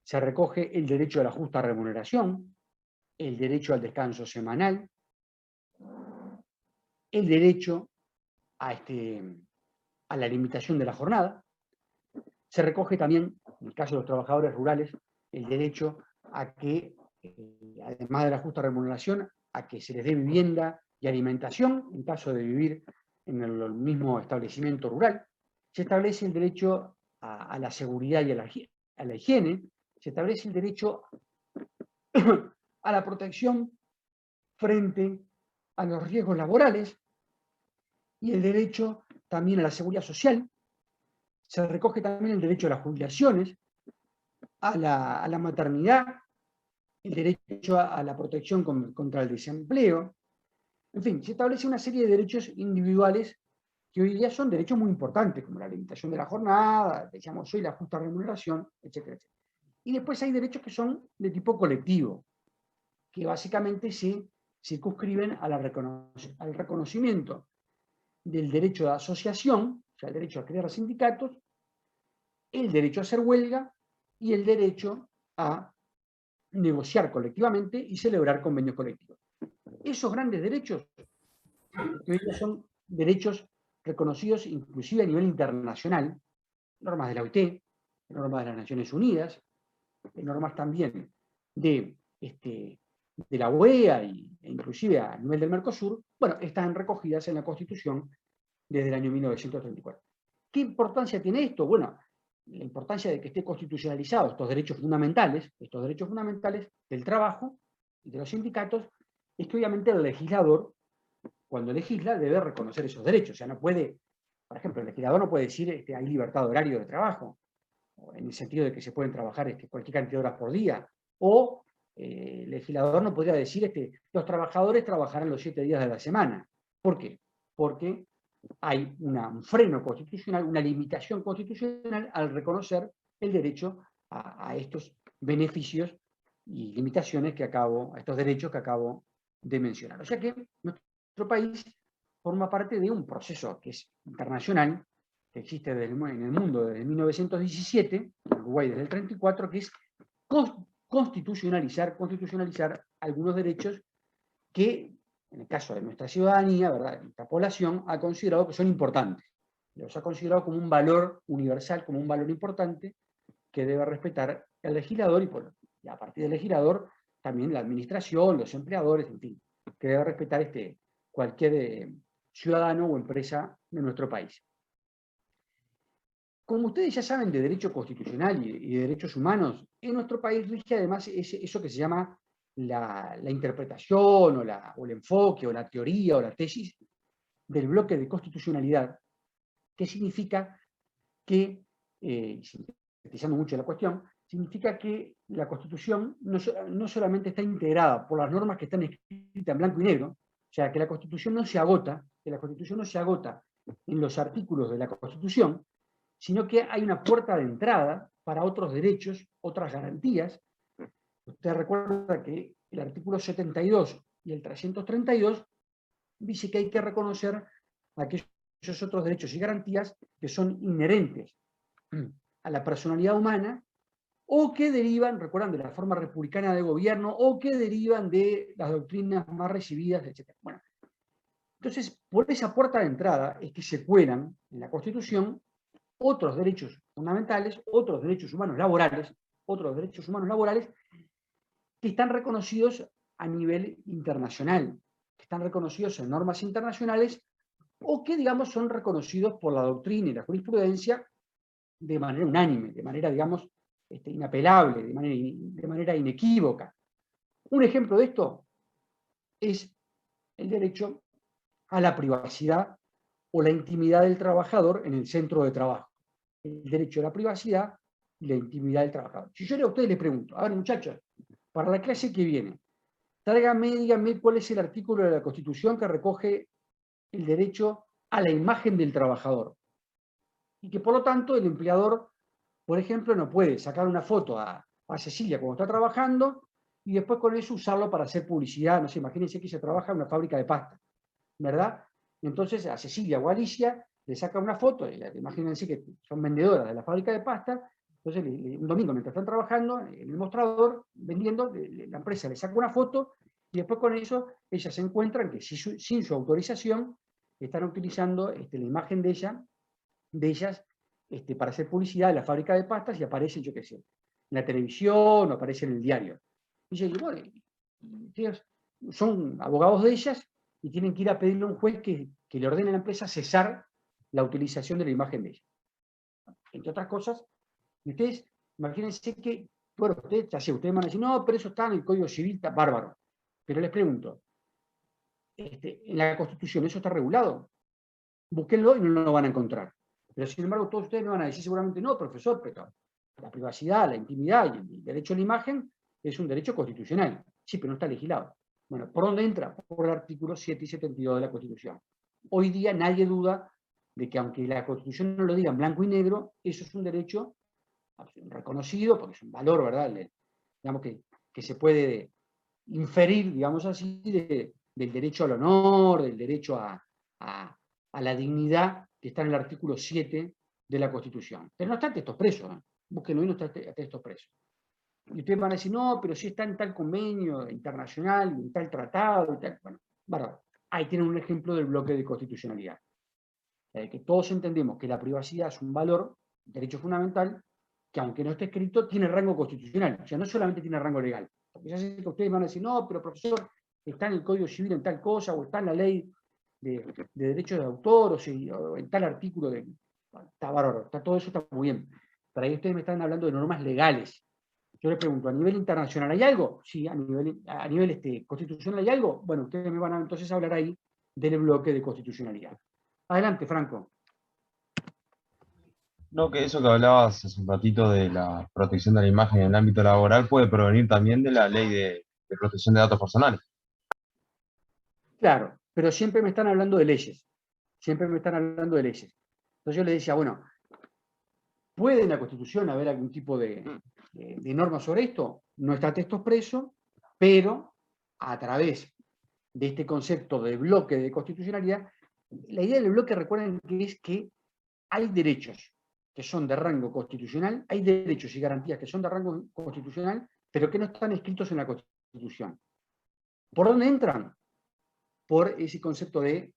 se recoge el derecho a la justa remuneración, el derecho al descanso semanal, el derecho a la limitación de la jornada. Se recoge también, en el caso de los trabajadores rurales, el derecho a que, además de la justa remuneración, a que se les dé vivienda y alimentación en caso de vivir en el mismo establecimiento rural. Se establece el derecho a la seguridad y a la higiene. Se establece el derecho a la protección frente a los riesgos laborales y el derecho también a la seguridad social. Se recoge también el derecho a las jubilaciones, a la maternidad, el derecho a la protección contra el desempleo. En fin, se establece una serie de derechos individuales que hoy día son derechos muy importantes, como la limitación de la jornada, decíamos hoy, la justa remuneración, etcétera, etcétera. Y después hay derechos que son de tipo colectivo, que básicamente se circunscriben al reconocimiento del derecho de asociación, o sea, el derecho a crear sindicatos, el derecho a hacer huelga y el derecho a negociar colectivamente y celebrar convenios colectivos. Esos grandes derechos, que hoy son derechos reconocidos inclusive a nivel internacional, normas de la OIT, normas de las Naciones Unidas, normas también de la OEA e inclusive a nivel del Mercosur, bueno, están recogidas en la Constitución desde el año 1934. ¿Qué importancia tiene esto? Bueno, la importancia de que esté constitucionalizado estos derechos fundamentales del trabajo y de los sindicatos, es que obviamente el legislador, cuando legisla, debe reconocer esos derechos. O sea, no puede, por ejemplo, el legislador no puede decir hay libertad de horario de trabajo, en el sentido de que se pueden trabajar cualquier cantidad de horas por día, o el legislador no podría decir los trabajadores trabajarán los 7 días de la semana. ¿Por qué? Porque hay un freno constitucional, una limitación constitucional al reconocer el derecho a estos beneficios y limitaciones a estos derechos que acabo de mencionar. O sea que nuestro país forma parte de un proceso que es internacional, que existe en el mundo desde 1917, en Uruguay desde el 34, que es constitucionalizar algunos derechos que, en el caso de nuestra ciudadanía, ¿verdad?, nuestra población, ha considerado que son importantes. Los ha considerado como un valor universal, como un valor importante que debe respetar el legislador y a partir del legislador también la administración, los empleadores, en fin, que debe respetar cualquier ciudadano o empresa de nuestro país. Como ustedes ya saben de derecho constitucional y de derechos humanos, en nuestro país rige además eso que se llama la interpretación o el enfoque o la teoría o la tesis del bloque de constitucionalidad, que significa que, sintetizando mucho la cuestión, significa que la Constitución no solamente está integrada por las normas que están escritas en blanco y negro, o sea, que la Constitución no se agota en los artículos de la Constitución, sino que hay una puerta de entrada para otros derechos, otras garantías. Usted recuerda que el artículo 72 y el 332 dice que hay que reconocer aquellos otros derechos y garantías que son inherentes a la personalidad humana o que derivan, recuerdan, de la forma republicana de gobierno o que derivan de las doctrinas más recibidas, etc. Bueno, entonces, por esa puerta de entrada es que se cuelan en la Constitución otros derechos fundamentales, otros derechos humanos laborales, que están reconocidos a nivel internacional, que están reconocidos en normas internacionales o que, digamos, son reconocidos por la doctrina y la jurisprudencia de manera unánime, de manera, digamos, inapelable, de manera inequívoca. Un ejemplo de esto es el derecho a la privacidad o la intimidad del trabajador en el centro de trabajo. El derecho a la privacidad y la intimidad del trabajador. Si yo a ustedes les pregunto, a ver muchachos, para la clase que viene, díganme cuál es el artículo de la Constitución que recoge el derecho a la imagen del trabajador. Y que por lo tanto el empleador, por ejemplo, no puede sacar una foto a Cecilia cuando está trabajando y después con eso usarlo para hacer publicidad. No sé, imagínense que se trabaja en una fábrica de pasta, ¿verdad? Y entonces a Cecilia o a Alicia le saca una foto, imagínense que son vendedoras de la fábrica de pasta, entonces un domingo mientras están trabajando en el mostrador, vendiendo, la empresa le saca una foto y después con eso ellas se encuentran que sin su autorización están utilizando la imagen de ellas para hacer publicidad de la fábrica de pastas y aparecen, yo qué sé, en la televisión o aparecen en el diario. Y yo digo, bueno, ellos son abogados de ellas y tienen que ir a pedirle a un juez que le ordene a la empresa cesar la utilización de la imagen de ella. Entre otras cosas, y ustedes, imagínense que, bueno, ustedes van a decir, no, pero eso está en el Código Civil, está bárbaro. Pero les pregunto, en la Constitución eso está regulado. Búsquenlo y no lo van a encontrar. Pero sin embargo, todos ustedes me van a decir seguramente, no, profesor, pero la privacidad, la intimidad y el derecho a la imagen es un derecho constitucional. Sí, pero no está legislado. Bueno, ¿por dónde entra? Por el artículo 7 y 72 de la Constitución. Hoy día nadie duda de que aunque la Constitución no lo diga en blanco y negro, eso es un derecho reconocido, porque es un valor, ¿verdad? Digamos que se puede inferir, digamos así, del derecho al honor, del derecho a la dignidad que está en el artículo 7 de la Constitución. Pero no está en textos presos, ¿eh? Búsquenlo y no está en textos presos. Y ustedes van a decir, no, pero sí está en tal convenio internacional, en tal tratado, y tal. Bueno, bárbaro. Ahí tienen un ejemplo del bloque de constitucionalidad. Que todos entendemos que la privacidad es un valor, un derecho fundamental, que aunque no esté escrito, tiene rango constitucional. O sea, no solamente tiene rango legal. Porque ya sé que ustedes van a decir, no, pero profesor, está en el Código Civil en tal cosa, o está en la ley de derechos de autor, o en tal artículo de... Bueno, está bárbaro, todo eso está muy bien. Pero ahí ustedes me están hablando de normas legales. Yo les pregunto, ¿a nivel internacional hay algo? Sí, a nivel constitucional hay algo. Bueno, ustedes me van a entonces hablar ahí del bloque de constitucionalidad. Adelante, Franco. No, que eso que hablabas hace un ratito de la protección de la imagen en el ámbito laboral puede provenir también de la ley de protección de datos personales. Claro, pero siempre me están hablando de leyes. Siempre me están hablando de leyes. Entonces yo les decía, bueno, ¿puede en la Constitución haber algún tipo de norma sobre esto? No está texto expreso, pero a través de este concepto de bloque de constitucionalidad, la idea del bloque, recuerden que es que hay derechos que son de rango constitucional, hay derechos y garantías que son de rango constitucional, pero que no están escritos en la Constitución. ¿Por dónde entran? Por ese concepto del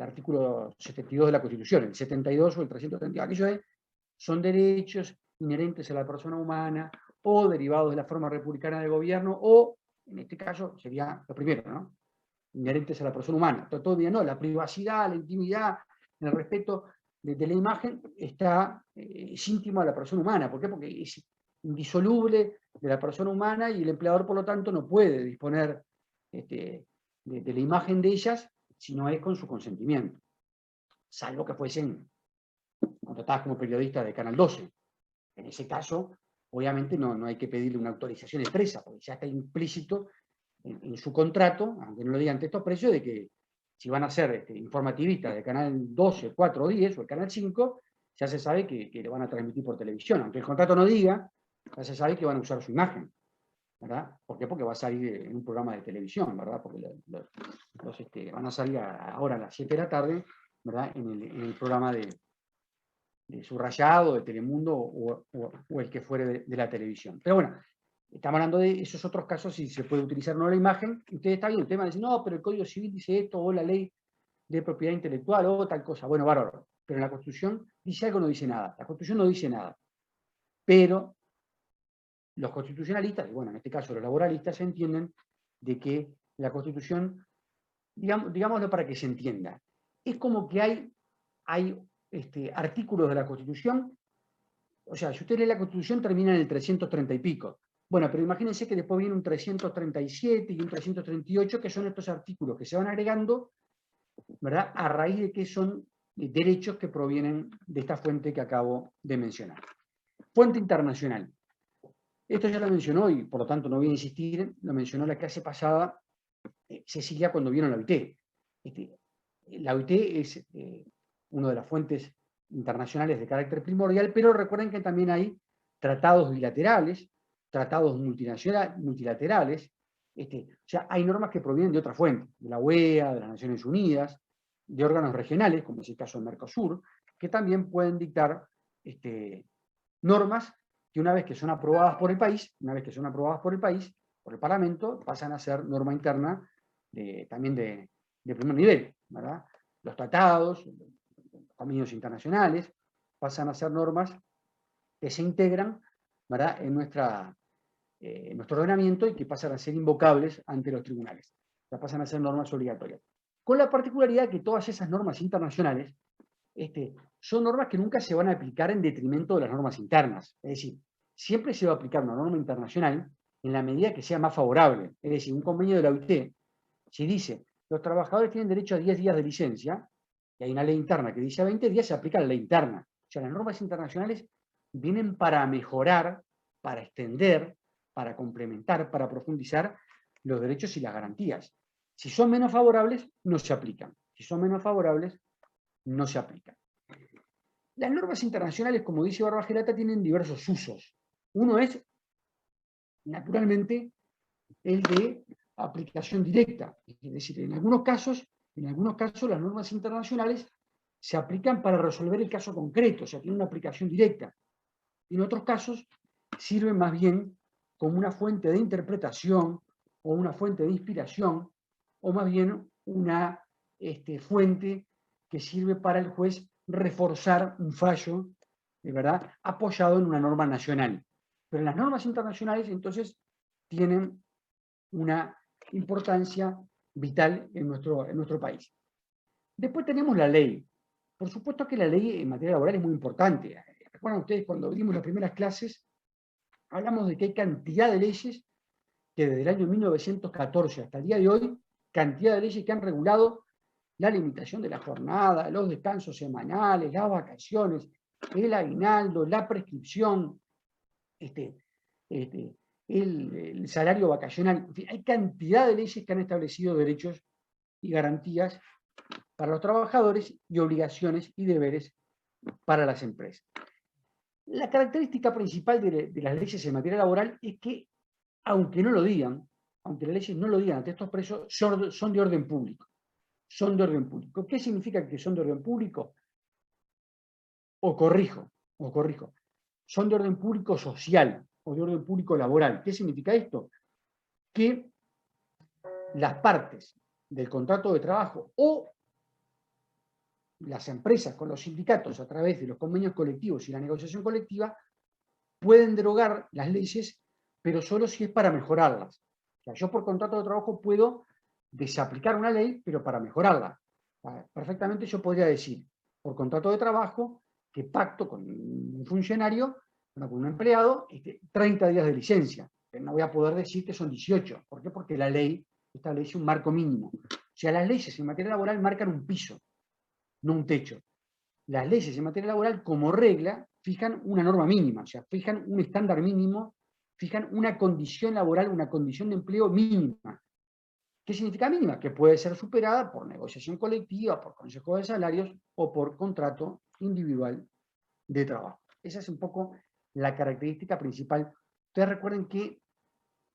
artículo 72 de la Constitución, el 72 o el 332. Aquello son derechos inherentes a la persona humana o derivados de la forma republicana de gobierno o, en este caso, sería lo primero, ¿no? Inherentes a la persona humana. Todo bien, no, la privacidad, la intimidad, el respeto de la imagen es íntimo a la persona humana. ¿Por qué? Porque es indisoluble de la persona humana y el empleador, por lo tanto, no puede disponer de la imagen de ellas si no es con su consentimiento. Salvo que fuesen contratadas como periodistas de Canal 12. En ese caso, obviamente no hay que pedirle una autorización expresa, porque ya está implícito en su contrato, aunque no lo digan texto expreso, de que si van a ser informativistas de Canal 12, 4 o 10, o el Canal 5, ya se sabe que lo van a transmitir por televisión. Aunque el contrato no diga, ya se sabe que van a usar su imagen, ¿verdad? ¿Por qué? Porque va a salir en un programa de televisión, ¿verdad? Porque van a salir ahora a las 7 de la tarde, ¿verdad? En el programa de Subrayado, de Telemundo o el que fuere de la televisión. Pero bueno, estamos hablando de esos otros casos, si se puede utilizar o no la imagen. Ustedes están bien, el tema dicen, no, pero el Código Civil dice esto, o la ley de propiedad intelectual, o tal cosa. Bueno, bárbaro. Pero en la Constitución dice algo, no dice nada. La Constitución no dice nada. Pero los constitucionalistas, y bueno, en este caso los laboralistas, entienden de que la Constitución, digámoslo para que se entienda, es como que hay artículos de la Constitución, o sea, si usted lee la Constitución termina en el 330 y pico. Bueno, pero imagínense que después viene un 337 y un 338, que son estos artículos que se van agregando, ¿verdad? A raíz de que son derechos que provienen de esta fuente que acabo de mencionar. Fuente internacional. Esto ya lo mencionó y por lo tanto no voy a insistir, lo mencionó la clase pasada Cecilia cuando vieron la OIT. La OIT es una de las fuentes internacionales de carácter primordial, pero recuerden que también hay tratados bilaterales, tratados multilaterales, o sea, hay normas que provienen de otra fuente, de la UEA, de las Naciones Unidas, de órganos regionales, como es el caso del Mercosur, que también pueden dictar normas que una vez que son aprobadas por el país, por el Parlamento, pasan a ser norma interna también de primer nivel, ¿verdad? Los tratados, los convenios internacionales, pasan a ser normas que se integran, ¿verdad?, en nuestro ordenamiento y que pasan a ser invocables ante los tribunales. Ya pasan a ser normas obligatorias. Con la particularidad que todas esas normas internacionales son normas que nunca se van a aplicar en detrimento de las normas internas. Es decir, siempre se va a aplicar una norma internacional en la medida que sea más favorable. Es decir, un convenio de la OIT, si dice los trabajadores tienen derecho a 10 días de licencia, y hay una ley interna que dice a 20 días, se aplica la ley interna. O sea, las normas internacionales vienen para mejorar, para extender, para complementar, para profundizar los derechos y las garantías. Si son menos favorables, no se aplican. Si son menos favorables, no se aplican. Las normas internacionales, como dice Barbagelata, tienen diversos usos. Uno es, naturalmente, el de aplicación directa. Es decir, en algunos casos las normas internacionales se aplican para resolver el caso concreto, o sea, tienen una aplicación directa. En otros casos sirven más bien como una fuente de interpretación o una fuente de inspiración, o más bien una fuente que sirve para el juez reforzar un fallo, ¿verdad?, apoyado en una norma nacional. Pero las normas internacionales, entonces, tienen una importancia vital en nuestro país. Después tenemos la ley. Por supuesto que la ley en materia laboral es muy importante. Recuerdan ustedes cuando vimos las primeras clases, hablamos de que hay cantidad de leyes que desde el año 1914 hasta el día de hoy, cantidad de leyes que han regulado la limitación de la jornada, los descansos semanales, las vacaciones, el aguinaldo, la prescripción, el salario vacacional. En fin, hay cantidad de leyes que han establecido derechos y garantías para los trabajadores y obligaciones y deberes para las empresas. La característica principal de las leyes en materia laboral es que, aunque no lo digan, aunque las leyes no lo digan ante estos presos, son de orden público. Son de orden público. ¿Qué significa que son de orden público? O corrijo. Son de orden público social o de orden público laboral. ¿Qué significa esto? Que las partes del contrato de trabajo o las empresas con los sindicatos a través de los convenios colectivos y la negociación colectiva pueden derogar las leyes, pero solo si es para mejorarlas. O sea, yo por contrato de trabajo puedo desaplicar una ley, pero para mejorarla. Perfectamente yo podría decir, por contrato de trabajo, que pacto con un funcionario, con un empleado, 30 días de licencia. Pero no voy a poder decir que son 18. ¿Por qué? Porque la ley establece un marco mínimo. O sea, las leyes en materia laboral marcan un piso, no un techo. Las leyes en materia laboral, como regla, fijan una norma mínima, o sea, fijan un estándar mínimo, fijan una condición laboral, una condición de empleo mínima. ¿Qué significa mínima? Que puede ser superada por negociación colectiva, por consejo de salarios o por contrato individual de trabajo. Esa es un poco la característica principal. Ustedes recuerden que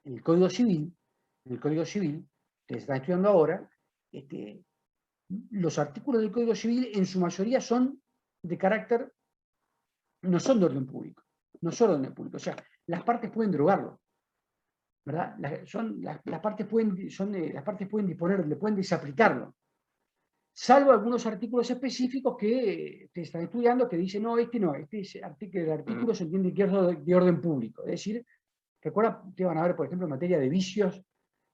en el Código Civil, que se está estudiando ahora, los artículos del Código Civil en su mayoría son de carácter, no son de orden público, o sea, las partes pueden derogarlo, ¿verdad? Las partes pueden disponer, le pueden desaplicarlo, salvo algunos artículos específicos que te están estudiando que dicen, no, el artículo se entiende que es de orden público, es decir, recuerda, ustedes van a ver, por ejemplo, en materia de vicios,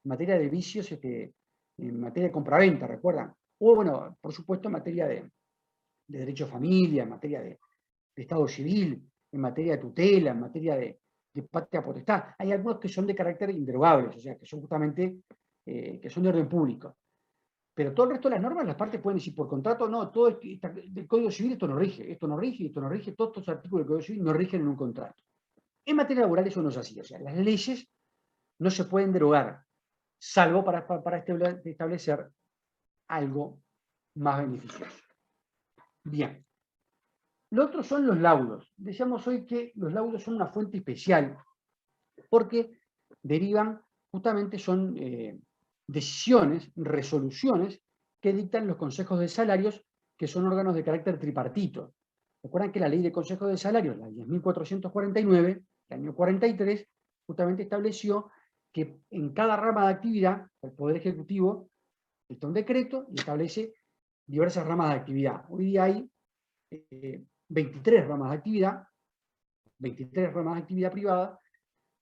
en materia de compraventa, ¿recuerdan? O, bueno, por supuesto, en materia de derecho a familia, en materia de Estado civil, en materia de tutela, en materia de patria potestad. Hay algunos que son de carácter inderogables, o sea, que son justamente, que son de orden público. Pero todo el resto de las normas, las partes pueden decir por contrato, no, todo el Código Civil esto no rige, todos estos artículos del Código Civil no rigen en un contrato. En materia laboral eso no es así, o sea, las leyes no se pueden derogar, salvo para establecer algo más beneficioso. Bien. Lo otro son los laudos. Decíamos hoy que los laudos son una fuente especial porque derivan, justamente son decisiones, resoluciones que dictan los consejos de salarios, que son órganos de carácter tripartito. Recuerdan que la ley de consejos de salarios, la 10.449, del año 43, justamente estableció que en cada rama de actividad, el Poder Ejecutivo dicta un decreto y establece diversas ramas de actividad. Hoy día hay 23 ramas de actividad privada,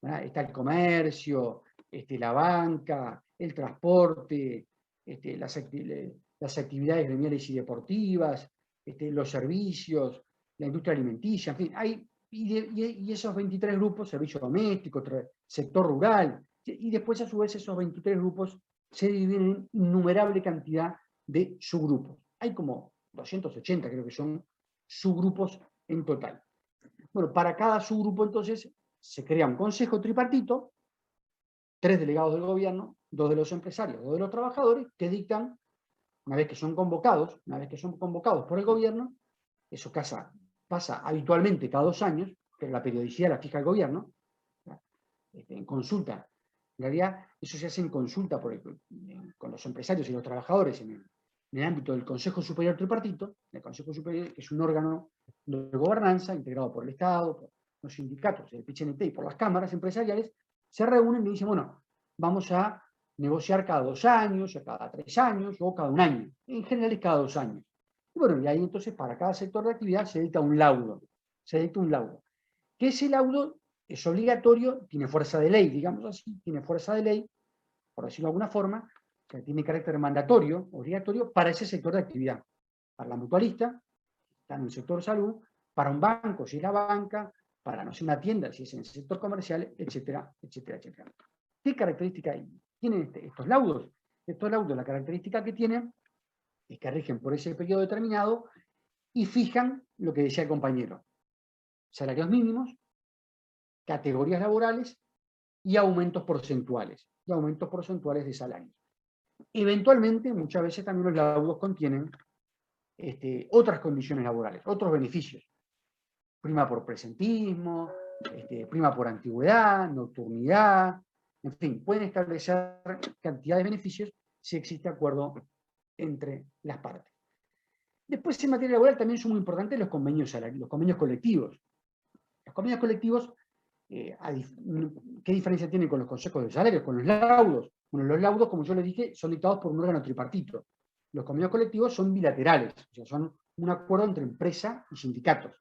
¿verdad? Está el comercio, la banca, el transporte, las actividades gremiales y deportivas, los servicios, la industria alimenticia, en fin, y esos 23 grupos, servicio doméstico, sector rural, y después a su vez esos 23 grupos se dividen en innumerable cantidad de subgrupos. Hay como 280, creo que son subgrupos en total. Bueno, para cada subgrupo entonces se crea un consejo tripartito, 3 delegados del gobierno, 2 de los empresarios, 2 de los trabajadores, que dictan, una vez que son convocados por el gobierno, eso pasa habitualmente cada 2 años, pero la periodicidad la fija el gobierno, en consulta. En realidad, eso se hace en consulta con los empresarios y los trabajadores en el ámbito del Consejo Superior Tripartito, el Consejo Superior, que es un órgano de gobernanza integrado por el Estado, por los sindicatos, el PCNT y por las cámaras empresariales, se reúnen y dicen, bueno, vamos a negociar cada 2 años, o cada 3 años, o cada 1 año. En general es cada 2 años. Y bueno, y ahí entonces para cada sector de actividad se dicta un laudo. Que ese laudo es obligatorio, tiene fuerza de ley, digamos así, tiene fuerza de ley, por decirlo de alguna forma, que tiene carácter mandatorio, obligatorio, para ese sector de actividad. Para la mutualista, está en el sector salud, para un banco, si es la banca, para, no sé, una tienda, si es en el sector comercial, etcétera, etcétera, etcétera. ¿Qué características tienen estos laudos? Estos laudos, la característica que tienen es que rigen por ese periodo determinado y fijan lo que decía el compañero: salarios mínimos, categorías laborales y aumentos porcentuales de salarios. Eventualmente, muchas veces también los laudos contienen otras condiciones laborales, otros beneficios. Prima por presentismo, prima por antigüedad, nocturnidad, en fin, pueden establecer cantidad de beneficios si existe acuerdo entre las partes. Después, en materia laboral también son muy importantes los convenios salariales, los convenios colectivos. Los convenios colectivos, ¿qué diferencia tienen con los consejos de salarios, con los laudos? Bueno, los laudos, como yo les dije, son dictados por un órgano tripartito. Los convenios colectivos son bilaterales, o sea, son un acuerdo entre empresa y sindicatos.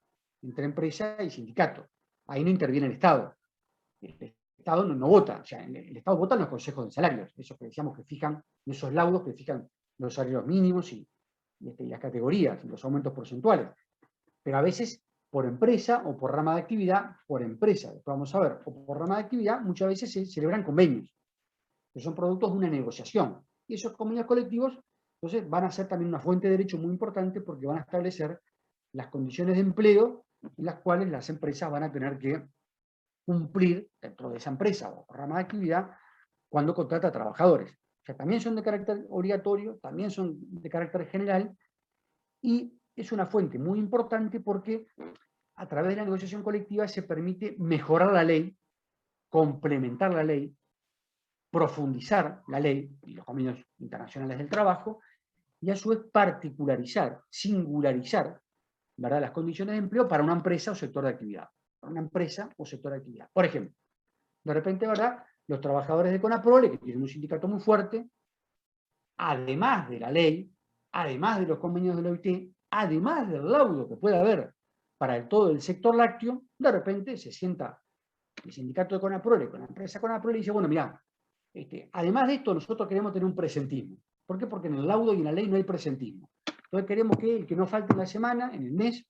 Entre empresa y sindicato. Ahí no interviene el Estado. El Estado no vota, o sea, el Estado vota en los consejos de salarios, esos que decíamos que fijan, esos laudos que fijan los salarios mínimos y las categorías, y los aumentos porcentuales. Pero a veces, por empresa o por rama de actividad, después vamos a ver, o por rama de actividad, muchas veces se celebran convenios, que son productos de una negociación. Y esos convenios colectivos, entonces, van a ser también una fuente de derecho muy importante porque van a establecer las condiciones de empleo en las cuales las empresas van a tener que cumplir dentro de esa empresa o rama de actividad cuando contrata a trabajadores. O sea, también son de carácter obligatorio, también son de carácter general, y es una fuente muy importante porque a través de la negociación colectiva se permite mejorar la ley, complementar la ley, profundizar la ley y los convenios internacionales del trabajo, y a su vez particularizar, singularizar, ¿verdad?, las condiciones de empleo para una empresa o sector de actividad. Para una empresa o sector de actividad. Por ejemplo, de repente, ¿verdad?, los trabajadores de CONAPROLE, que tienen un sindicato muy fuerte, además de la ley, además de los convenios de la OIT, además del laudo que pueda haber para todo el sector lácteo, de repente se sienta el sindicato de CONAPROLE con la empresa CONAPROLE y dice, bueno, mirá, además de esto nosotros queremos tener un presentismo. ¿Por qué? Porque en el laudo y en la ley no hay presentismo. Entonces queremos que el que no falte en la semana, en el mes,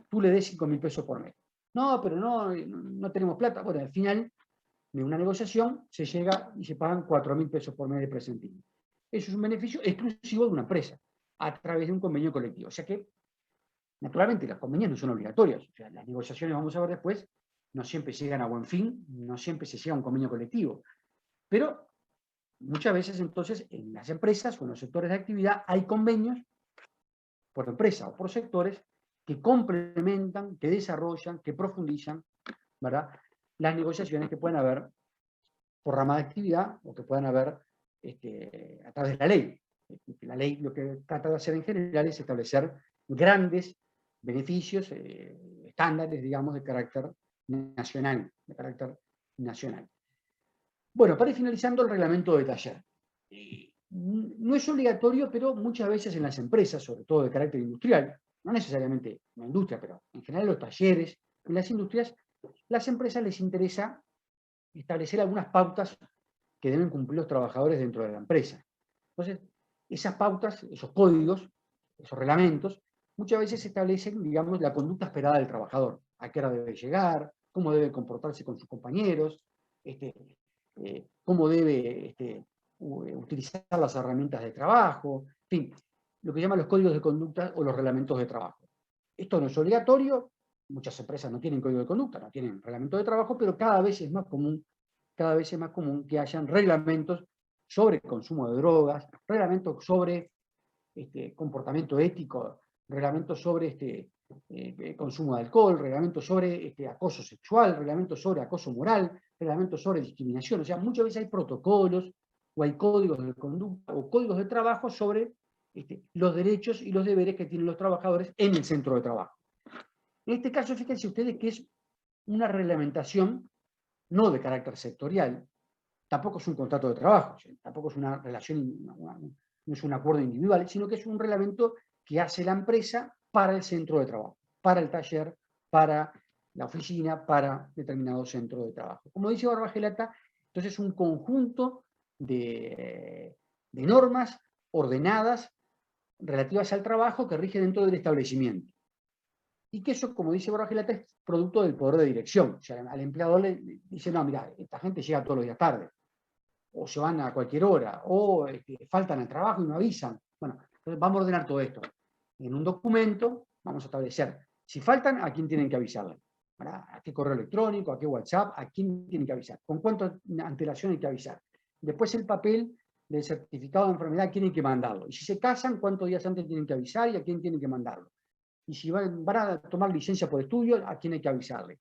tú le des 5.000 pesos por mes. No, pero no tenemos plata. Bueno, al final de una negociación se llega y se pagan 4.000 pesos por mes de presentismo. Eso es un beneficio exclusivo de una empresa, a través de un convenio colectivo. O sea que, naturalmente, los convenios no son obligatorios. O sea, las negociaciones, vamos a ver después, no siempre llegan a buen fin, no siempre se llega a un convenio colectivo. Pero muchas veces, entonces, en las empresas o en los sectores de actividad hay convenios por empresa o por sectores que complementan, que desarrollan, que profundizan, ¿verdad?, las negociaciones que pueden haber por rama de actividad o que puedan haber a través de la ley. La ley lo que trata de hacer en general es establecer grandes beneficios, estándares, digamos, de carácter nacional. Bueno, para ir finalizando, el reglamento de taller. No es obligatorio, pero muchas veces en las empresas, sobre todo de carácter industrial, no necesariamente en la industria, pero en general los talleres, en las industrias, las empresas les interesa establecer algunas pautas que deben cumplir los trabajadores dentro de la empresa. Entonces, esas pautas, esos códigos, esos reglamentos, muchas veces establecen, digamos, la conducta esperada del trabajador. A qué hora debe llegar, cómo debe comportarse con sus compañeros, cómo debe utilizar las herramientas de trabajo, en fin, lo que llaman los códigos de conducta o los reglamentos de trabajo. Esto no es obligatorio, muchas empresas no tienen código de conducta, no tienen reglamento de trabajo, pero cada vez es más común que hayan reglamentos sobre consumo de drogas, reglamentos sobre comportamiento ético, reglamentos sobre consumo de alcohol, reglamentos sobre acoso sexual, reglamentos sobre acoso moral, reglamentos sobre discriminación. O sea, muchas veces hay protocolos o hay códigos de conducta o códigos de trabajo sobre los derechos y los deberes que tienen los trabajadores en el centro de trabajo. En este caso, fíjense ustedes que es una reglamentación no de carácter sectorial, tampoco es un contrato de trabajo, tampoco es una relación, no es un acuerdo individual, sino que es un reglamento que hace la empresa para el centro de trabajo, para el taller, para la oficina, para determinado centro de trabajo. Como dice Barbagelata, entonces es un conjunto de normas ordenadas relativas al trabajo que rigen dentro del establecimiento. Y que eso, como dice Barbagelata, es producto del poder de dirección. O sea, al empleador le dice, no, mira, esta gente llega todos los días tarde, o se van a cualquier hora, o faltan al trabajo y no avisan. Bueno, entonces vamos a ordenar todo esto. En un documento vamos a establecer, si faltan, a quién tienen que avisarle. ¿Verdad? A qué correo electrónico, a qué WhatsApp, a quién tienen que avisar, con cuánta antelación hay que avisar. Después el papel del certificado de enfermedad, a quién hay que mandarlo. Y si se casan, cuántos días antes tienen que avisar y a quién tienen que mandarlo. Y si van a tomar licencia por estudio, a quién hay que avisarle.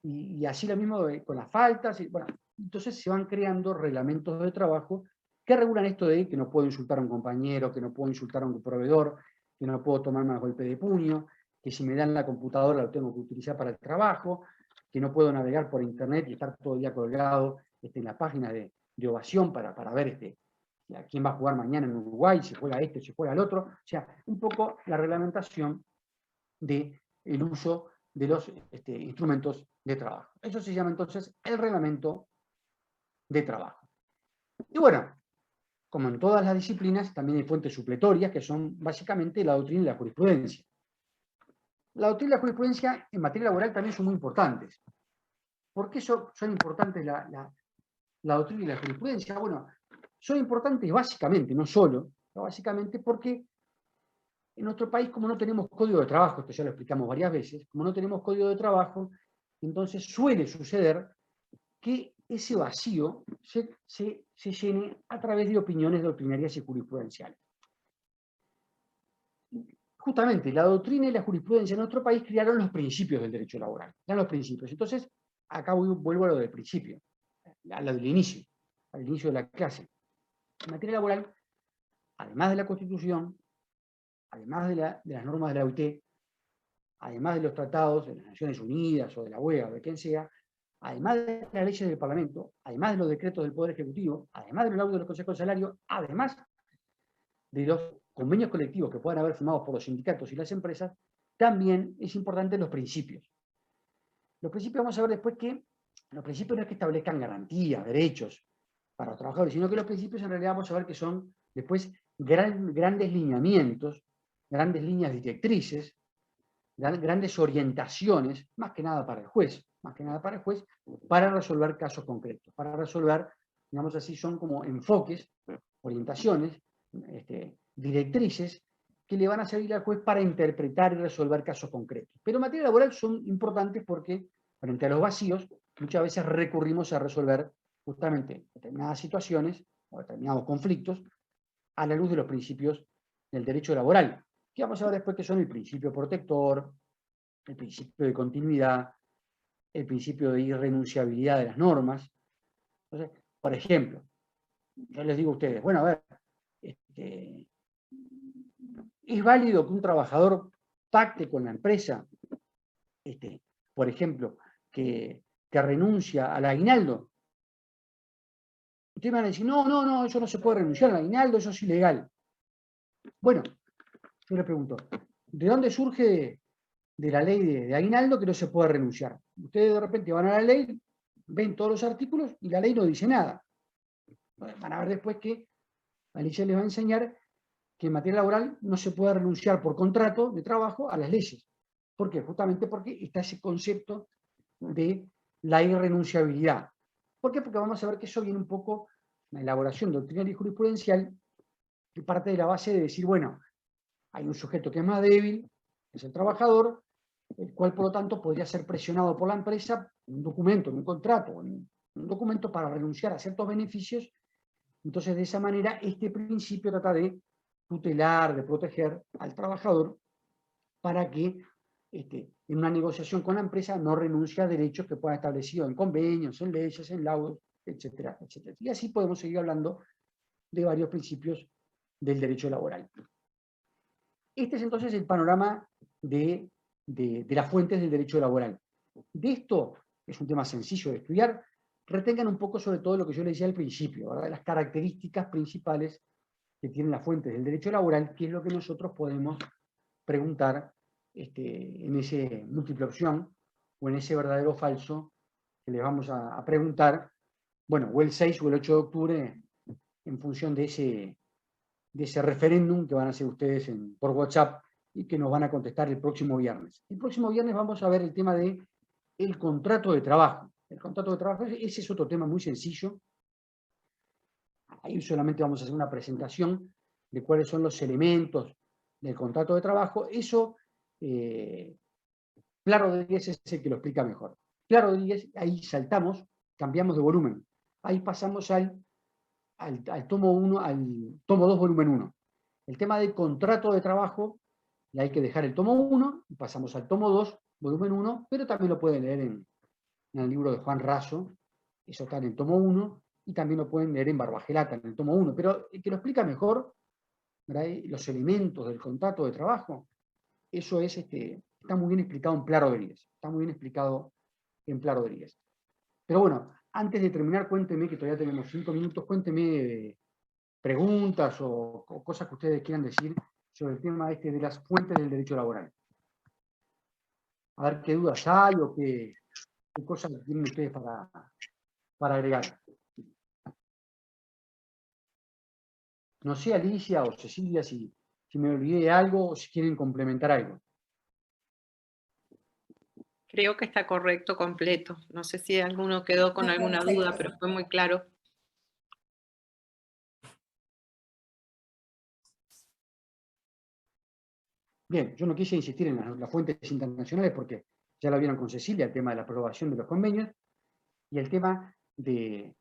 Y así lo mismo con las faltas. Bueno, entonces se van creando reglamentos de trabajo que regulan esto de que no puedo insultar a un compañero, que no puedo insultar a un proveedor, que no puedo tomar más golpe de puño, que si me dan la computadora lo tengo que utilizar para el trabajo, que no puedo navegar por internet y estar todo el día colgado en la página de ovación para ver a quién va a jugar mañana en Uruguay, si juega si juega el otro. O sea, un poco la reglamentación del uso de los instrumentos de trabajo. Eso se llama entonces el reglamento de trabajo. Y bueno, como en todas las disciplinas, también hay fuentes supletorias que son básicamente la doctrina y la jurisprudencia. La doctrina y la jurisprudencia en materia laboral también son muy importantes. ¿Por qué son importantes la doctrina y la jurisprudencia? Bueno, son importantes básicamente, no solo, pero básicamente porque en nuestro país, como no tenemos código de trabajo, esto ya lo explicamos varias veces, como no tenemos código de trabajo, entonces suele suceder que ese vacío se llene a través de opiniones doctrinarias y jurisprudenciales. justamente la doctrina y la jurisprudencia en nuestro país crearon los principios del derecho laboral. Crearon los principios. Entonces, acá vuelvo a lo del principio, a lo del inicio, al inicio de la clase. En materia laboral, además de la Constitución, además de las normas de la OIT, además de los tratados de las Naciones Unidas o de la UEA o de quien sea, además de las leyes del Parlamento, además de los decretos del Poder Ejecutivo, además de los laudos de los consejos de salario, además de los convenios colectivos que puedan haber firmados por los sindicatos y las empresas, también es importante los principios. Los principios vamos a ver después que los principios no es que establezcan garantías, derechos para los trabajadores, sino que los principios en realidad vamos a ver que son después grandes lineamientos, grandes líneas directrices, grandes orientaciones, más que nada para el juez, para resolver casos concretos, para resolver, digamos así, son como enfoques, orientaciones, directrices que le van a servir al juez para interpretar y resolver casos concretos. Pero en materia laboral son importantes porque, frente a los vacíos, muchas veces recurrimos a resolver justamente determinadas situaciones o determinados conflictos a la luz de los principios del derecho laboral, que vamos a ver después que son el principio protector, el principio de continuidad, el principio de irrenunciabilidad de las normas. Entonces, por ejemplo, yo les digo a ustedes, bueno, a ver, ¿es válido que un trabajador pacte con la empresa, por ejemplo, que renuncia al aguinaldo? Ustedes me van a decir, no, eso no se puede renunciar al aguinaldo, eso es ilegal. Bueno, yo le pregunto, ¿de dónde surge de la ley de aguinaldo que no se puede renunciar? Ustedes de repente van a la ley, ven todos los artículos y la ley no dice nada. Van a ver después que la ley les va a enseñar que en materia laboral no se puede renunciar por contrato de trabajo a las leyes. ¿Por qué? Justamente porque está ese concepto de la irrenunciabilidad. ¿Por qué? Porque vamos a ver que eso viene un poco en la elaboración doctrinaria y jurisprudencial, que parte de la base de decir, bueno, hay un sujeto que es más débil, es el trabajador, el cual por lo tanto podría ser presionado por la empresa en un documento, en un contrato, en un documento para renunciar a ciertos beneficios. Entonces, de esa manera, este principio trata de tutelar, de proteger al trabajador para que en una negociación con la empresa no renuncie a derechos que puedan estar establecidos en convenios, en leyes, en laudos, etcétera, etcétera. Y así podemos seguir hablando de varios principios del derecho laboral. Este es entonces el panorama de las fuentes del derecho laboral. De esto, es un tema sencillo de estudiar, retengan un poco sobre todo lo que yo les decía al principio, ¿verdad? Las características principales que tienen las fuentes del derecho laboral, que es lo que nosotros podemos preguntar en ese múltiple opción o en ese verdadero o falso que les vamos a preguntar, bueno, o el 6 o el 8 de octubre, en función de ese referéndum que van a hacer ustedes por WhatsApp y que nos van a contestar el próximo viernes. El próximo viernes vamos a ver el tema del contrato de trabajo. El contrato de trabajo, ese es otro tema muy sencillo. Ahí solamente vamos a hacer una presentación de cuáles son los elementos del contrato de trabajo. Eso, Pla Rodríguez es el que lo explica mejor. Pla Rodríguez, ahí saltamos, cambiamos de volumen. Ahí pasamos al tomo 1, al tomo 2, volumen 1. El tema del contrato de trabajo, y hay que dejar el tomo 1, y pasamos al tomo 2, volumen 1, pero también lo pueden leer en el libro de Juan Raso, eso está en el tomo 1, y también lo pueden leer en Barbagelata, en el tomo 1, pero el que lo explica mejor, ¿verdad? Los elementos del contrato de trabajo, eso es, está muy bien explicado en Pla Rodríguez, está muy bien explicado en Pla Rodríguez. Pero bueno, antes de terminar, cuénteme, que todavía tenemos 5 minutos, cuénteme preguntas o cosas que ustedes quieran decir sobre el tema de las fuentes del derecho laboral. A ver qué dudas hay o qué cosas tienen ustedes para agregar. No sé, Alicia o Cecilia, si me olvidé de algo o si quieren complementar algo. Creo que está correcto, completo. No sé si alguno quedó con alguna duda, pero fue muy claro. Bien, yo no quise insistir en las fuentes internacionales porque ya lo vieron con Cecilia, el tema de la aprobación de los convenios y el tema de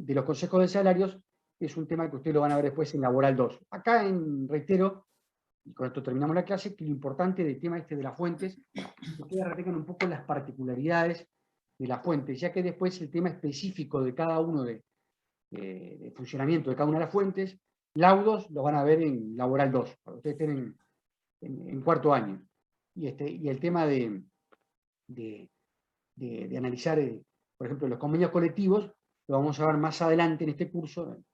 los consejos de salarios, es un tema que ustedes lo van a ver después en Laboral 2. Acá reitero, y con esto terminamos la clase, que lo importante del tema este de las fuentes, ustedes retengan un poco las particularidades de las fuentes, ya que después el tema específico de cada uno de funcionamiento de cada una de las fuentes, laudos los van a ver en Laboral 2, cuando ustedes estén en cuarto año. Y el tema de analizar, por ejemplo, los convenios colectivos, lo vamos a ver más adelante en este curso, en el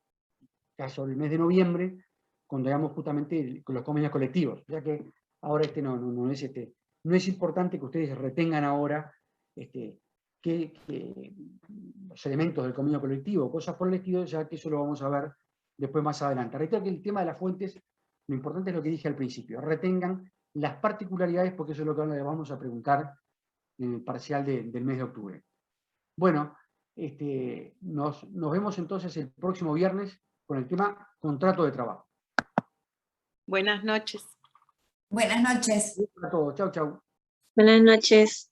caso del mes de noviembre, cuando veamos justamente con los convenios colectivos, ya que ahora no es importante que ustedes retengan ahora los elementos del convenio colectivo, cosas por el estilo, ya que eso lo vamos a ver después más adelante. Reitero que el tema de las fuentes, lo importante es lo que dije al principio, retengan las particularidades, porque eso es lo que les vamos a preguntar en el parcial del mes de octubre. Bueno, nos vemos entonces el próximo viernes con el tema contrato de trabajo. Buenas noches. Buenas noches. Para todos. Chau, chau. Buenas noches.